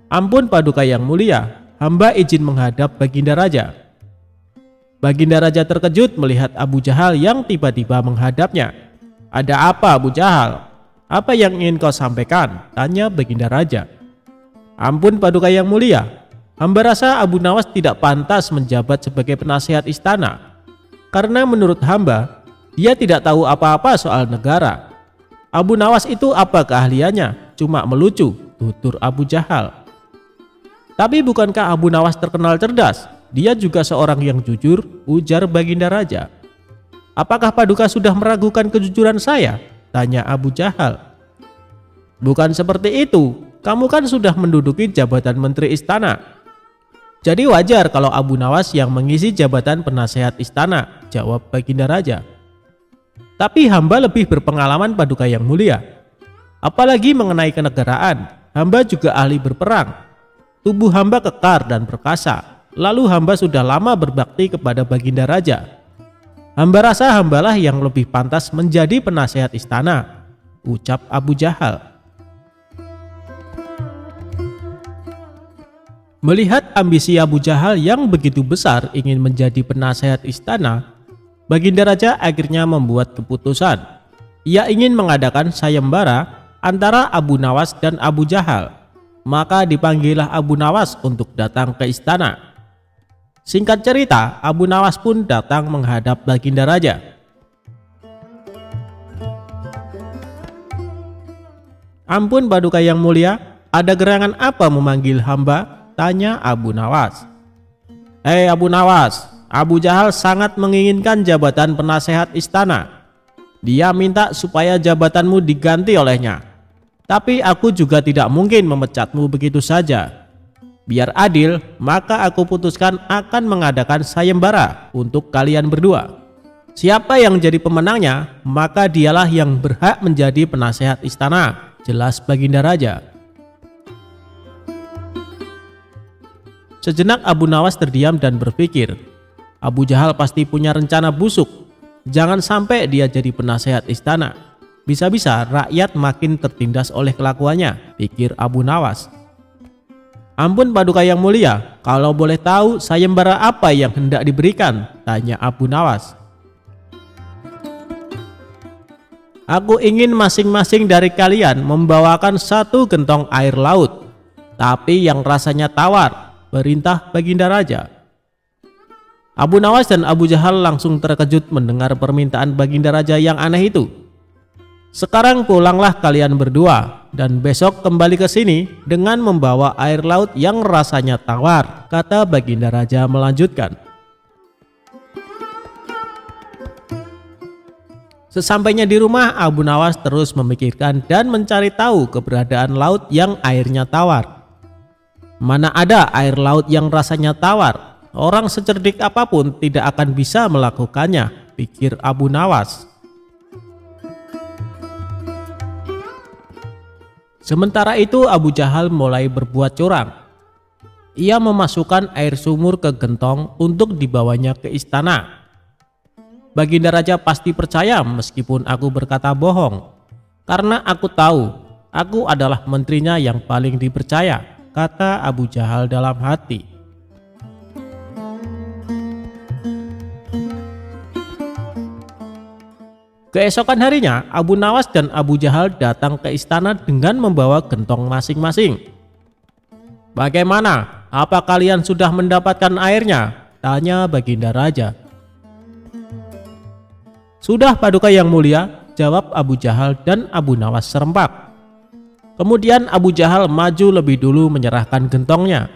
"Ampun Paduka yang mulia, hamba izin menghadap Baginda Raja." Baginda Raja terkejut melihat Abu Jahal yang tiba-tiba menghadapnya. "Ada apa Abu Jahal? Apa yang ingin kau sampaikan?" tanya Baginda Raja. "Ampun Paduka yang mulia, hamba rasa Abu Nawas tidak pantas menjabat sebagai penasihat istana. Karena menurut hamba, dia tidak tahu apa-apa soal negara." "Abu Nawas itu apa keahliannya? Cuma melucu," tutur Abu Jahal. "Tapi bukankah Abu Nawas terkenal cerdas? Dia juga seorang yang jujur," ujar Baginda Raja. "Apakah Paduka sudah meragukan kejujuran saya?" tanya Abu Jahal. "Bukan seperti itu, kamu kan sudah menduduki jabatan menteri istana. Jadi wajar kalau Abu Nawas yang mengisi jabatan penasehat istana," jawab Baginda Raja. "Tapi hamba lebih berpengalaman Paduka yang mulia. Apalagi mengenai kenegaraan, hamba juga ahli berperang. Tubuh hamba kekar dan perkasa. Lalu hamba sudah lama berbakti kepada Baginda Raja. Hamba rasa hambalah yang lebih pantas menjadi penasehat istana," ucap Abu Jahal. Melihat ambisi Abu Jahal yang begitu besar ingin menjadi penasehat istana, Baginda Raja akhirnya membuat keputusan. Ia ingin mengadakan sayembara antara Abu Nawas dan Abu Jahal. Maka dipanggillah Abu Nawas untuk datang ke istana. Singkat cerita, Abu Nawas pun datang menghadap Baginda Raja. "Ampun Paduka yang mulia, ada gerangan apa memanggil hamba?" tanya Abu Nawas. "Hei Abu Nawas, Abu Jahal sangat menginginkan jabatan penasehat istana. Dia minta supaya jabatanmu diganti olehnya. Tapi aku juga tidak mungkin memecatmu begitu saja. Biar adil, maka aku putuskan akan mengadakan sayembara untuk kalian berdua. Siapa yang jadi pemenangnya, maka dialah yang berhak menjadi penasehat istana," jelas Baginda Raja. Sejenak Abu Nawas terdiam dan berpikir, Abu Jahal pasti punya rencana busuk. Jangan sampai dia jadi penasehat istana. Bisa-bisa rakyat makin tertindas oleh kelakuannya, pikir Abu Nawas. "Ampun Paduka yang mulia, kalau boleh tahu sayembara apa yang hendak diberikan?" tanya Abu Nawas. "Aku ingin masing-masing dari kalian membawakan 1 gentong air laut, tapi yang rasanya tawar," perintah Baginda Raja. Abu Nawas dan Abu Jahal langsung terkejut mendengar permintaan Baginda Raja yang aneh itu. "Sekarang pulanglah kalian berdua dan besok kembali ke sini dengan membawa air laut yang rasanya tawar," kata Baginda Raja melanjutkan. Sesampainya di rumah, Abu Nawas terus memikirkan dan mencari tahu keberadaan laut yang airnya tawar. Mana ada air laut yang rasanya tawar? Orang secerdik apapun tidak akan bisa melakukannya, pikir Abu Nawas. Sementara itu Abu Jahal mulai berbuat curang. Ia memasukkan air sumur ke gentong untuk dibawanya ke istana. Baginda Raja pasti percaya meskipun aku berkata bohong, karena aku tahu aku adalah menterinya yang paling dipercaya, kata Abu Jahal dalam hati. Keesokan harinya, Abu Nawas dan Abu Jahal datang ke istana dengan membawa gentong masing-masing. "Bagaimana? Apa kalian sudah mendapatkan airnya?" tanya Baginda Raja. "Sudah Paduka yang mulia," jawab Abu Jahal dan Abu Nawas serempak. Kemudian Abu Jahal maju lebih dulu menyerahkan gentongnya.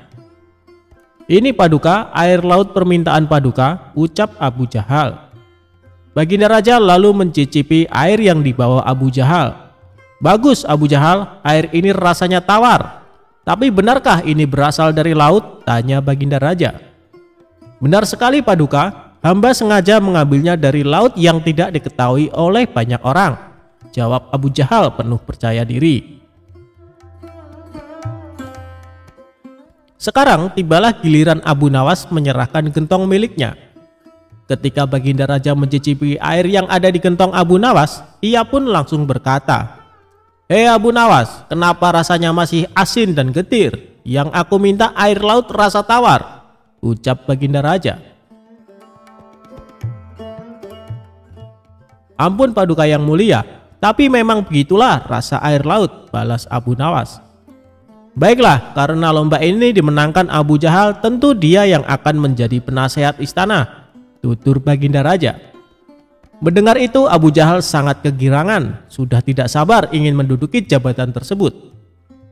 "Ini Paduka, air laut permintaan Paduka," ucap Abu Jahal. Baginda Raja lalu mencicipi air yang dibawa Abu Jahal. "Bagus Abu Jahal, air ini rasanya tawar. Tapi benarkah ini berasal dari laut?" tanya Baginda Raja. "Benar sekali Paduka, hamba sengaja mengambilnya dari laut yang tidak diketahui oleh banyak orang," jawab Abu Jahal penuh percaya diri. Sekarang tibalah giliran Abu Nawas menyerahkan gentong miliknya. Ketika Baginda Raja mencicipi air yang ada di gentong Abu Nawas, ia pun langsung berkata, "Hei Abu Nawas, kenapa rasanya masih asin dan getir? Yang aku minta air laut rasa tawar," ucap Baginda Raja. "Ampun Paduka yang mulia, tapi memang begitulah rasa air laut," balas Abu Nawas. "Baiklah, karena lomba ini dimenangkan Abu Jahal, tentu dia yang akan menjadi penasehat istana," tutur Baginda Raja. Mendengar itu Abu Jahal sangat kegirangan, sudah tidak sabar ingin menduduki jabatan tersebut.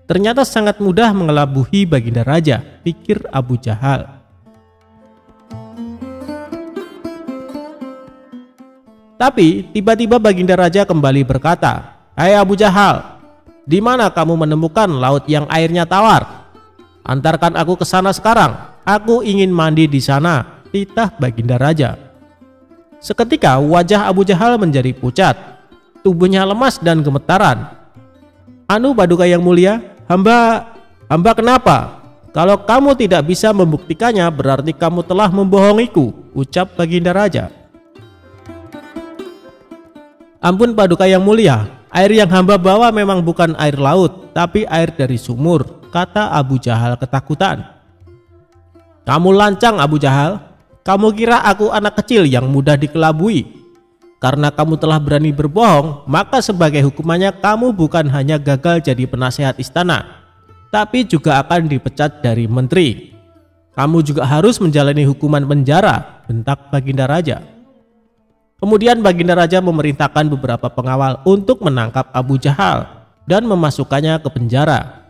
Ternyata sangat mudah mengelabuhi Baginda Raja, pikir Abu Jahal. Tapi tiba-tiba Baginda Raja kembali berkata, "Hai Abu Jahal, di mana kamu menemukan laut yang airnya tawar? Antarkan aku ke sana sekarang, aku ingin mandi di sana," titah Baginda Raja. Seketika wajah Abu Jahal menjadi pucat, tubuhnya lemas dan gemetaran. "Anu Paduka yang mulia, hamba kenapa? Kalau kamu tidak bisa membuktikannya, berarti kamu telah membohongiku," ucap Baginda Raja. "Ampun Paduka yang mulia, air yang hamba bawa memang bukan air laut, tapi air dari sumur," kata Abu Jahal ketakutan. "Kamu lancang Abu Jahal. Kamu kira aku anak kecil yang mudah dikelabui? Karena kamu telah berani berbohong, maka sebagai hukumannya kamu bukan hanya gagal jadi penasehat istana, tapi juga akan dipecat dari menteri. Kamu juga harus menjalani hukuman penjara," bentak Baginda Raja. Kemudian Baginda Raja memerintahkan beberapa pengawal untuk menangkap Abu Jahal dan memasukkannya ke penjara.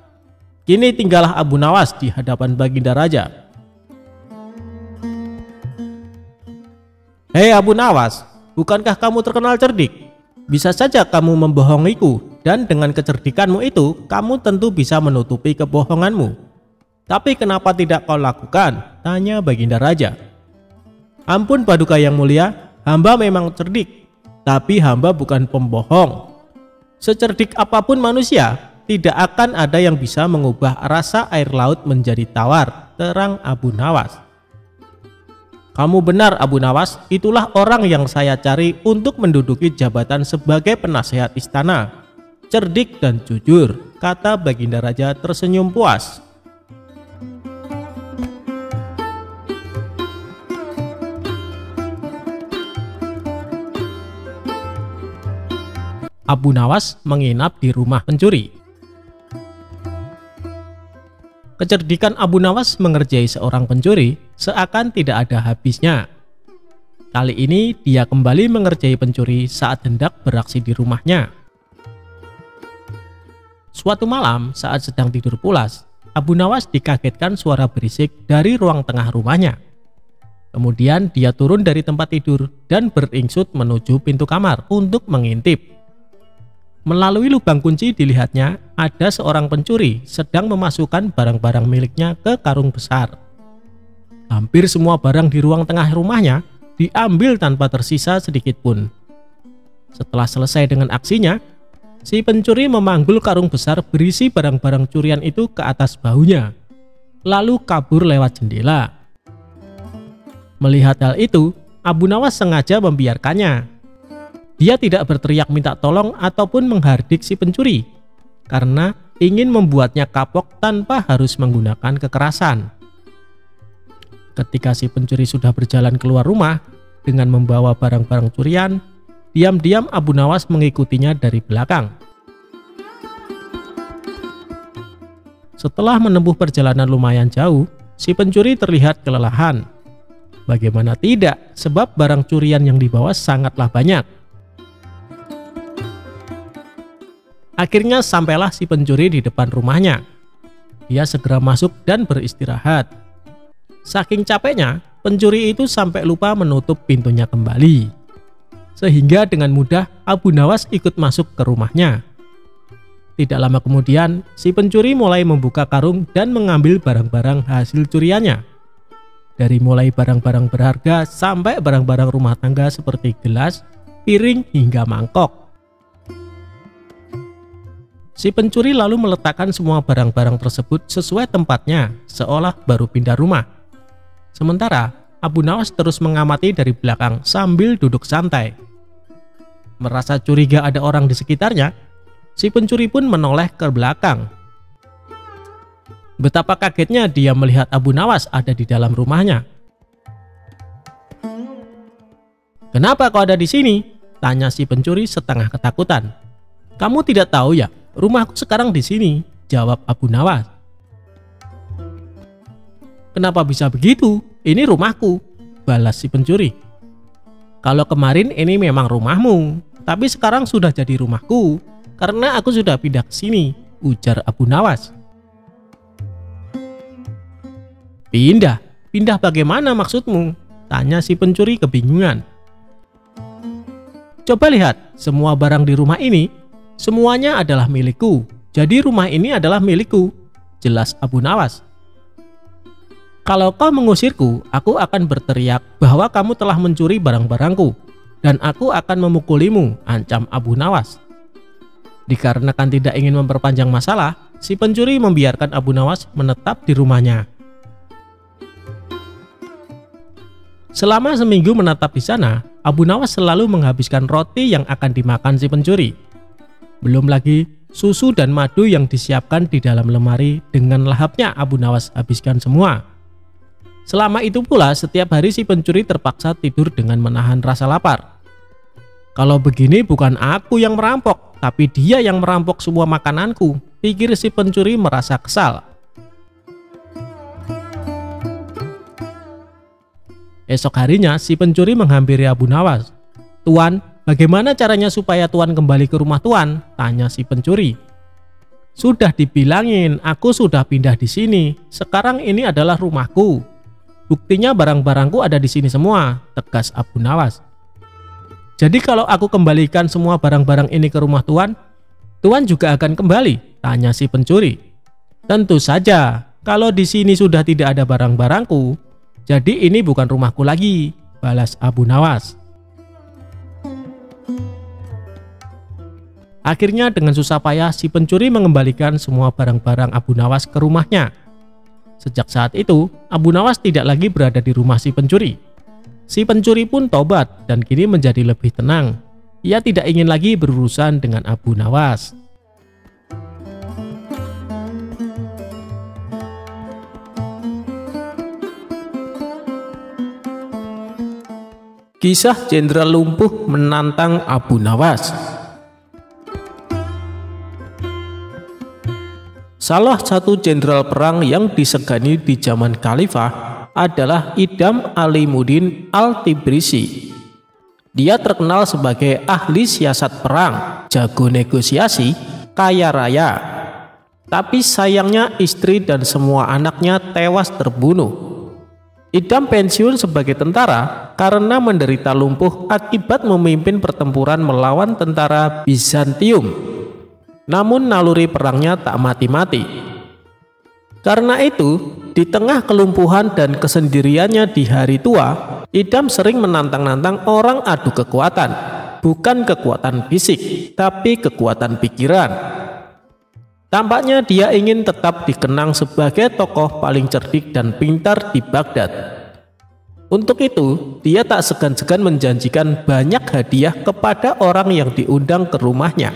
Kini tinggallah Abu Nawas di hadapan Baginda Raja. "Hei Abu Nawas, bukankah kamu terkenal cerdik? Bisa saja kamu membohongiku, dan dengan kecerdikanmu itu kamu tentu bisa menutupi kebohonganmu. Tapi kenapa tidak kau lakukan?" tanya Baginda Raja. "Ampun Paduka yang mulia, hamba memang cerdik, tapi hamba bukan pembohong. Secerdik apapun manusia, tidak akan ada yang bisa mengubah rasa air laut menjadi tawar," terang Abu Nawas. "Kamu benar Abu Nawas, itulah orang yang saya cari untuk menduduki jabatan sebagai penasehat istana. Cerdik dan jujur," kata Baginda Raja tersenyum puas. Abu Nawas menginap di rumah pencuri. Kecerdikan Abu Nawas mengerjai seorang pencuri seakan tidak ada habisnya. Kali ini dia kembali mengerjai pencuri saat hendak beraksi di rumahnya. Suatu malam saat sedang tidur pulas, Abu Nawas dikagetkan suara berisik dari ruang tengah rumahnya. Kemudian dia turun dari tempat tidur dan beringsut menuju pintu kamar untuk mengintip. Melalui lubang kunci dilihatnya ada seorang pencuri sedang memasukkan barang-barang miliknya ke karung besar. Hampir semua barang di ruang tengah rumahnya diambil tanpa tersisa sedikit pun. Setelah selesai dengan aksinya, si pencuri memanggul karung besar berisi barang-barang curian itu ke atas bahunya, lalu kabur lewat jendela. Melihat hal itu, Abu Nawas sengaja membiarkannya. Dia tidak berteriak minta tolong ataupun menghardik si pencuri, karena ingin membuatnya kapok tanpa harus menggunakan kekerasan. Ketika si pencuri sudah berjalan keluar rumah dengan membawa barang-barang curian, diam-diam Abu Nawas mengikutinya dari belakang. Setelah menempuh perjalanan lumayan jauh, si pencuri terlihat kelelahan. Bagaimana tidak, sebab barang curian yang dibawa sangatlah banyak. Akhirnya sampailah si pencuri di depan rumahnya. Dia segera masuk dan beristirahat. Saking capeknya, pencuri itu sampai lupa menutup pintunya kembali. Sehingga dengan mudah Abu Nawas ikut masuk ke rumahnya. Tidak lama kemudian, si pencuri mulai membuka karung dan mengambil barang-barang hasil curiannya. Dari mulai barang-barang berharga sampai barang-barang rumah tangga seperti gelas, piring, hingga mangkok. Si pencuri lalu meletakkan semua barang-barang tersebut sesuai tempatnya, seolah baru pindah rumah. Sementara Abu Nawas terus mengamati dari belakang sambil duduk santai. Merasa curiga ada orang di sekitarnya, si pencuri pun menoleh ke belakang. Betapa kagetnya dia melihat Abu Nawas ada di dalam rumahnya. "Kenapa kau ada di sini?" tanya si pencuri setengah ketakutan. "Kamu tidak tahu ya, rumahku sekarang di sini," jawab Abu Nawas. "Kenapa bisa begitu? Ini rumahku," balas si pencuri. "Kalau kemarin ini memang rumahmu, tapi sekarang sudah jadi rumahku karena aku sudah pindah ke sini," ujar Abu Nawas. "Pindah? Pindah bagaimana maksudmu?" tanya si pencuri kebingungan. "Coba lihat, semua barang di rumah ini, semuanya adalah milikku. Jadi rumah ini adalah milikku," jelas Abu Nawas. "Kalau kau mengusirku, aku akan berteriak bahwa kamu telah mencuri barang-barangku, dan aku akan memukulimu," ancam Abu Nawas. Dikarenakan tidak ingin memperpanjang masalah, si pencuri membiarkan Abu Nawas menetap di rumahnya. Selama seminggu menetap di sana, Abu Nawas selalu menghabiskan roti yang akan dimakan si pencuri. Belum lagi susu dan madu yang disiapkan di dalam lemari dengan lahapnya Abu Nawas habiskan semua. Selama itu pula setiap hari si pencuri terpaksa tidur dengan menahan rasa lapar. "Kalau begini bukan aku yang merampok, tapi dia yang merampok semua makananku," pikir si pencuri merasa kesal. Esok harinya si pencuri menghampiri Abu Nawas. "Tuan, bagaimana caranya supaya Tuan kembali ke rumah Tuan?" tanya si pencuri. "Sudah dibilangin, aku sudah pindah di sini. Sekarang ini adalah rumahku. Buktinya barang-barangku ada di sini semua," tegas Abu Nawas. "Jadi kalau aku kembalikan semua barang-barang ini ke rumah Tuan, Tuan juga akan kembali?" tanya si pencuri. "Tentu saja, kalau di sini sudah tidak ada barang-barangku, jadi ini bukan rumahku lagi," balas Abu Nawas. Akhirnya dengan susah payah si pencuri mengembalikan semua barang-barang Abu Nawas ke rumahnya. Sejak saat itu, Abu Nawas tidak lagi berada di rumah si pencuri. Si pencuri pun tobat dan kini menjadi lebih tenang. Ia tidak ingin lagi berurusan dengan Abu Nawas. Kisah Jenderal Lumpuh menantang Abu Nawas. Salah satu jenderal perang yang disegani di zaman Khalifah adalah Idam Alimuddin Al-Tibrisi. Dia terkenal sebagai ahli siasat perang, jago negosiasi, kaya raya. Tapi sayangnya istri dan semua anaknya tewas terbunuh. Idam pensiun sebagai tentara karena menderita lumpuh akibat memimpin pertempuran melawan tentara Bizantium. Namun naluri perangnya tak mati-mati. Karena itu, di tengah kelumpuhan dan kesendiriannya di hari tua, Idam sering menantang-nantang orang adu kekuatan. Bukan kekuatan fisik, tapi kekuatan pikiran. Tampaknya dia ingin tetap dikenang sebagai tokoh paling cerdik dan pintar di Baghdad. Untuk itu, dia tak segan-segan menjanjikan banyak hadiah kepada orang yang diundang ke rumahnya.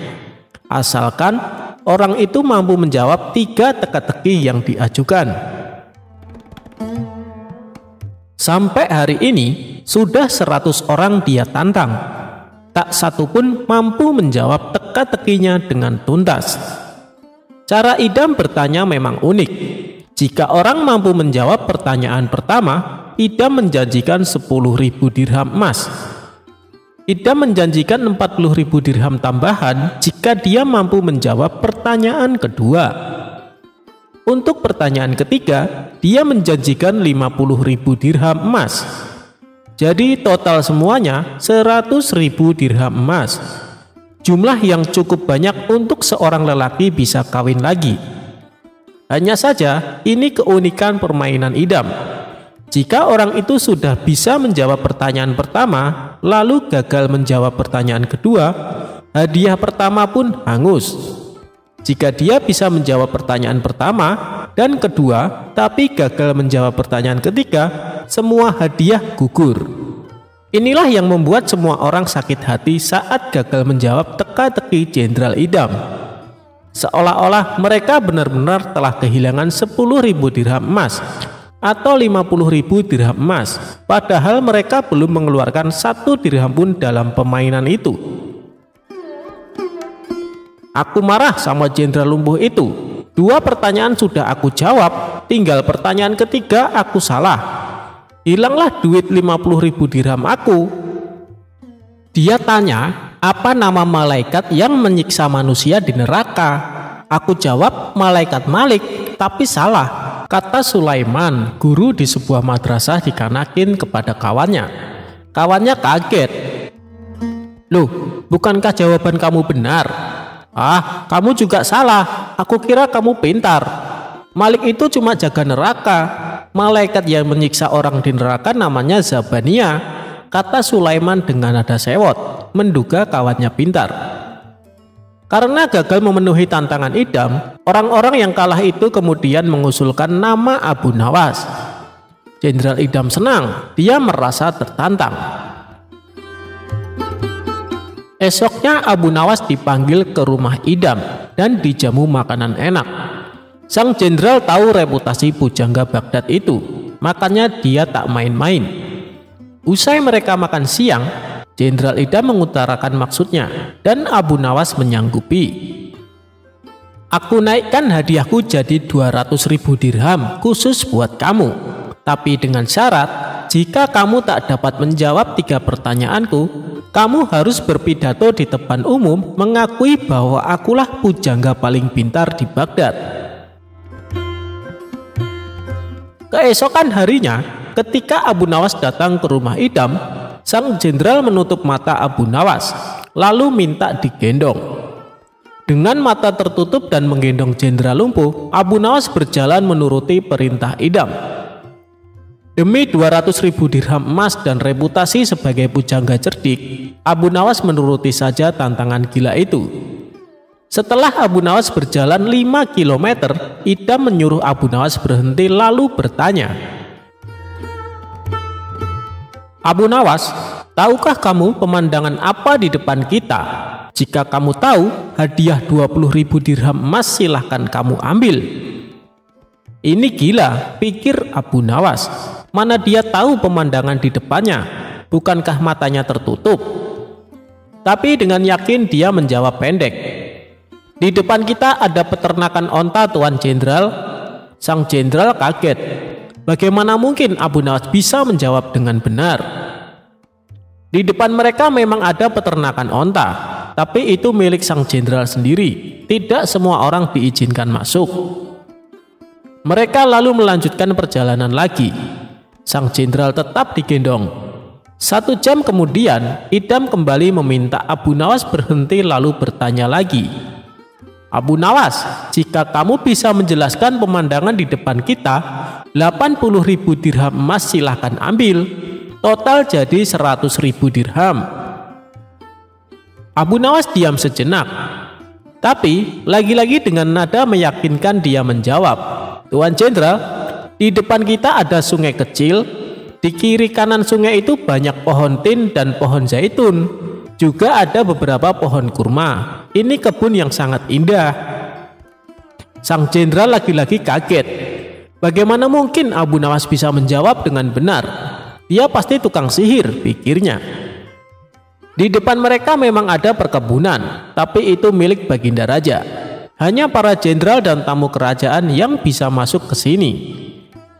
Asalkan orang itu mampu menjawab 3 teka-teki yang diajukan. Sampai hari ini, sudah 100 orang dia tantang. Tak satu pun mampu menjawab teka-tekinya dengan tuntas. Cara Idam bertanya memang unik. Jika orang mampu menjawab pertanyaan pertama, Idam menjanjikan 10.000 dirham emas. Idam menjanjikan 40.000 dirham tambahan jika dia mampu menjawab pertanyaan kedua. Untuk pertanyaan ketiga, dia menjanjikan 50.000 dirham emas. Jadi total semuanya 100.000 dirham emas. Jumlah yang cukup banyak untuk seorang lelaki bisa kawin lagi. Hanya saja, ini keunikan permainan Idam. Jika orang itu sudah bisa menjawab pertanyaan pertama, lalu gagal menjawab pertanyaan kedua, hadiah pertama pun hangus. Jika dia bisa menjawab pertanyaan pertama, dan kedua, tapi gagal menjawab pertanyaan ketiga, semua hadiah gugur. Inilah yang membuat semua orang sakit hati saat gagal menjawab teka-teki Jenderal Idam. Seolah-olah mereka benar-benar telah kehilangan 10.000 dirham emas atau 50.000 dirham emas, padahal mereka belum mengeluarkan 1 dirham pun dalam permainan itu. Aku marah sama Jenderal Lumpuh itu. 2 pertanyaan sudah aku jawab, tinggal pertanyaan ketiga aku salah. Hilanglah duit 50.000 dirham aku. Dia tanya, apa nama malaikat yang menyiksa manusia di neraka? Aku jawab, malaikat Malik, tapi salah. Kata Sulaiman, guru di sebuah madrasah di Kanakin kepada kawannya. Kawannya kaget. Loh, bukankah jawaban kamu benar? Ah, kamu juga salah. Aku kira kamu pintar. Malik itu cuma jaga neraka. Malaikat yang menyiksa orang di neraka namanya Zabania, kata Sulaiman dengan nada sewot, menduga kawannya pintar. Karena gagal memenuhi tantangan Idam, orang-orang yang kalah itu kemudian mengusulkan nama Abu Nawas. Jenderal Idam senang, dia merasa tertantang. Esoknya Abu Nawas dipanggil ke rumah Idam dan dijamu makanan enak. Sang jenderal tahu reputasi pujangga Baghdad itu, makanya dia tak main-main. Usai mereka makan siang, Jenderal Idam mengutarakan maksudnya dan Abu Nawas menyanggupi. Aku naikkan hadiahku jadi 200.000 dirham khusus buat kamu, tapi dengan syarat jika kamu tak dapat menjawab 3 pertanyaanku, kamu harus berpidato di depan umum mengakui bahwa akulah pujangga paling pintar di Baghdad. Keesokan harinya, ketika Abu Nawas datang ke rumah Idam, sang jenderal menutup mata Abu Nawas, lalu minta digendong. Dengan mata tertutup dan menggendong Jenderal Lumpuh, Abu Nawas berjalan menuruti perintah Idam. Demi 200.000 dirham emas dan reputasi sebagai pujangga cerdik, Abu Nawas menuruti saja tantangan gila itu. Setelah Abu Nawas berjalan 5 km, Idam menyuruh Abu Nawas berhenti lalu bertanya, Abu Nawas, tahukah kamu pemandangan apa di depan kita? Jika kamu tahu, hadiah 20.000 dirham emas silahkan kamu ambil. Ini gila, pikir Abu Nawas. Mana dia tahu pemandangan di depannya? Bukankah matanya tertutup? Tapi dengan yakin dia menjawab pendek. Di depan kita ada peternakan onta, Tuan Jenderal. Sang jenderal kaget. Bagaimana mungkin Abu Nawas bisa menjawab dengan benar? Di depan mereka memang ada peternakan onta, tapi itu milik sang jenderal sendiri. Tidak semua orang diizinkan masuk. Mereka lalu melanjutkan perjalanan lagi. Sang jenderal tetap digendong. 1 jam kemudian, Idam kembali meminta Abu Nawas berhenti lalu bertanya lagi. Abu Nawas, jika kamu bisa menjelaskan pemandangan di depan kita, 80.000 dirham emas silahkan ambil. Total jadi 100.000 dirham. Abu Nawas diam sejenak. Tapi lagi-lagi dengan nada meyakinkan dia menjawab, Tuan Jenderal, di depan kita ada sungai kecil. Di kiri kanan sungai itu banyak pohon tin dan pohon zaitun. Juga ada beberapa pohon kurma. Ini kebun yang sangat indah. Sang jenderal lagi-lagi kaget. Bagaimana mungkin Abu Nawas bisa menjawab dengan benar? Dia pasti tukang sihir, pikirnya. Di depan mereka memang ada perkebunan, tapi itu milik Baginda Raja. Hanya para jenderal dan tamu kerajaan yang bisa masuk ke sini.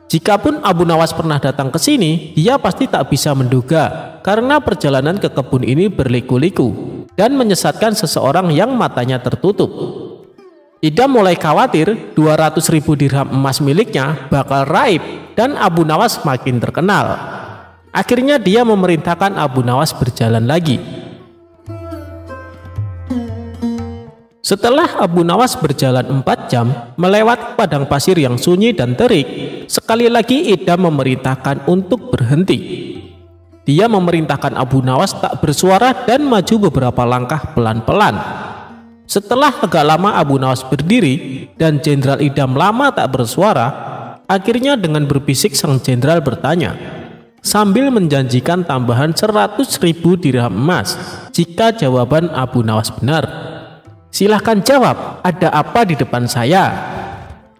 Jikapun Abu Nawas pernah datang ke sini, dia pasti tak bisa menduga karena perjalanan ke kebun ini berliku-liku dan menyesatkan seseorang yang matanya tertutup. Idam mulai khawatir 200.000 dirham emas miliknya bakal raib dan Abu Nawas makin terkenal. Akhirnya dia memerintahkan Abu Nawas berjalan lagi. Setelah Abu Nawas berjalan 4 jam melewati padang pasir yang sunyi dan terik, sekali lagi Idam memerintahkan untuk berhenti. Dia memerintahkan Abu Nawas tak bersuara dan maju beberapa langkah pelan-pelan. Setelah agak lama Abu Nawas berdiri dan Jenderal Idam lama tak bersuara, akhirnya dengan berbisik sang jenderal bertanya, sambil menjanjikan tambahan 100.000 dirham emas jika jawaban Abu Nawas benar. "Silahkan jawab, ada apa di depan saya?"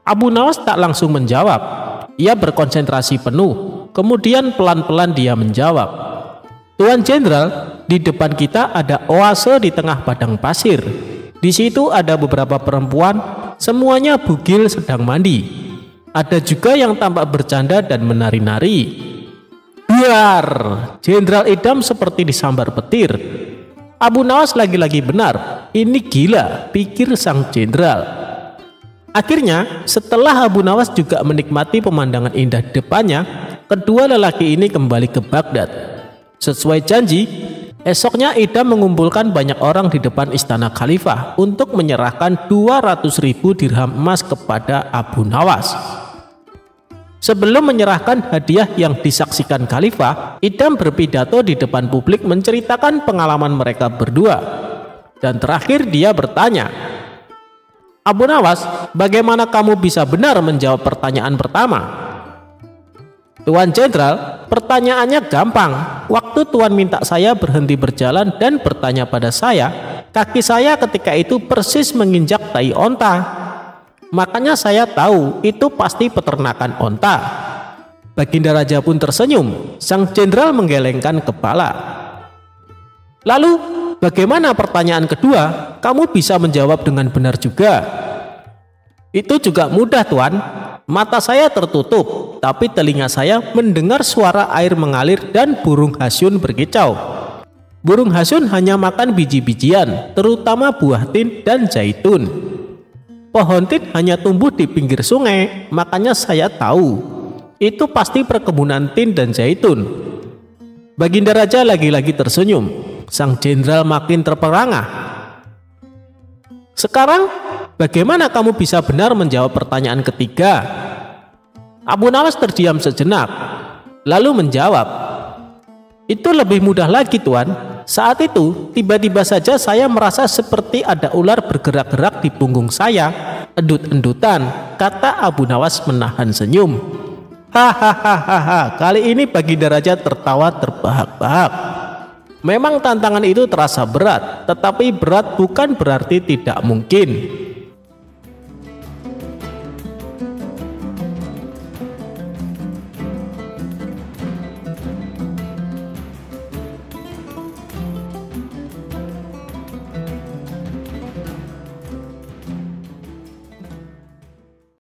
Abu Nawas tak langsung menjawab. Ia berkonsentrasi penuh, kemudian pelan-pelan dia menjawab, "Tuan Jenderal, di depan kita ada oase di tengah padang pasir. Di situ ada beberapa perempuan, semuanya bugil sedang mandi. Ada juga yang tampak bercanda dan menari-nari." Biar Jenderal Idam seperti disambar petir. Abu Nawas lagi-lagi benar, ini gila, pikir sang jenderal. Akhirnya, setelah Abu Nawas juga menikmati pemandangan indah di depannya, kedua lelaki ini kembali ke Baghdad. Sesuai janji, esoknya Idam mengumpulkan banyak orang di depan istana khalifah untuk menyerahkan 200.000 dirham emas kepada Abu Nawas. Sebelum menyerahkan hadiah yang disaksikan khalifah, Idam berpidato di depan publik menceritakan pengalaman mereka berdua. Dan terakhir dia bertanya, "Abu Nawas, bagaimana kamu bisa benar menjawab pertanyaan pertama?" "Tuan Jenderal, pertanyaannya gampang. Waktu Tuan minta saya berhenti berjalan dan bertanya pada saya, kaki saya ketika itu persis menginjak tai onta. Makanya saya tahu itu pasti peternakan onta." Baginda Raja pun tersenyum. Sang jenderal menggelengkan kepala. "Lalu, bagaimana pertanyaan kedua? Kamu bisa menjawab dengan benar juga." "Itu juga mudah, Tuan. Mata saya tertutup, tapi telinga saya mendengar suara air mengalir dan burung hasyun berkicau. Burung hasyun hanya makan biji-bijian, terutama buah tin dan zaitun. Pohon tin hanya tumbuh di pinggir sungai, makanya saya tahu itu pasti perkebunan tin dan zaitun." Baginda Raja lagi-lagi tersenyum. Sang jenderal makin terperangah. "Sekarang, bagaimana kamu bisa benar menjawab pertanyaan ketiga?" Abu Nawas terdiam sejenak, lalu menjawab, "Itu lebih mudah lagi, Tuan. Saat itu, tiba-tiba saja saya merasa seperti ada ular bergerak-gerak di punggung saya, endut-endutan," kata Abu Nawas menahan senyum. Hahaha, kali ini Baginda Raja tertawa terbahak-bahak. Memang tantangan itu terasa berat, tetapi berat bukan berarti tidak mungkin.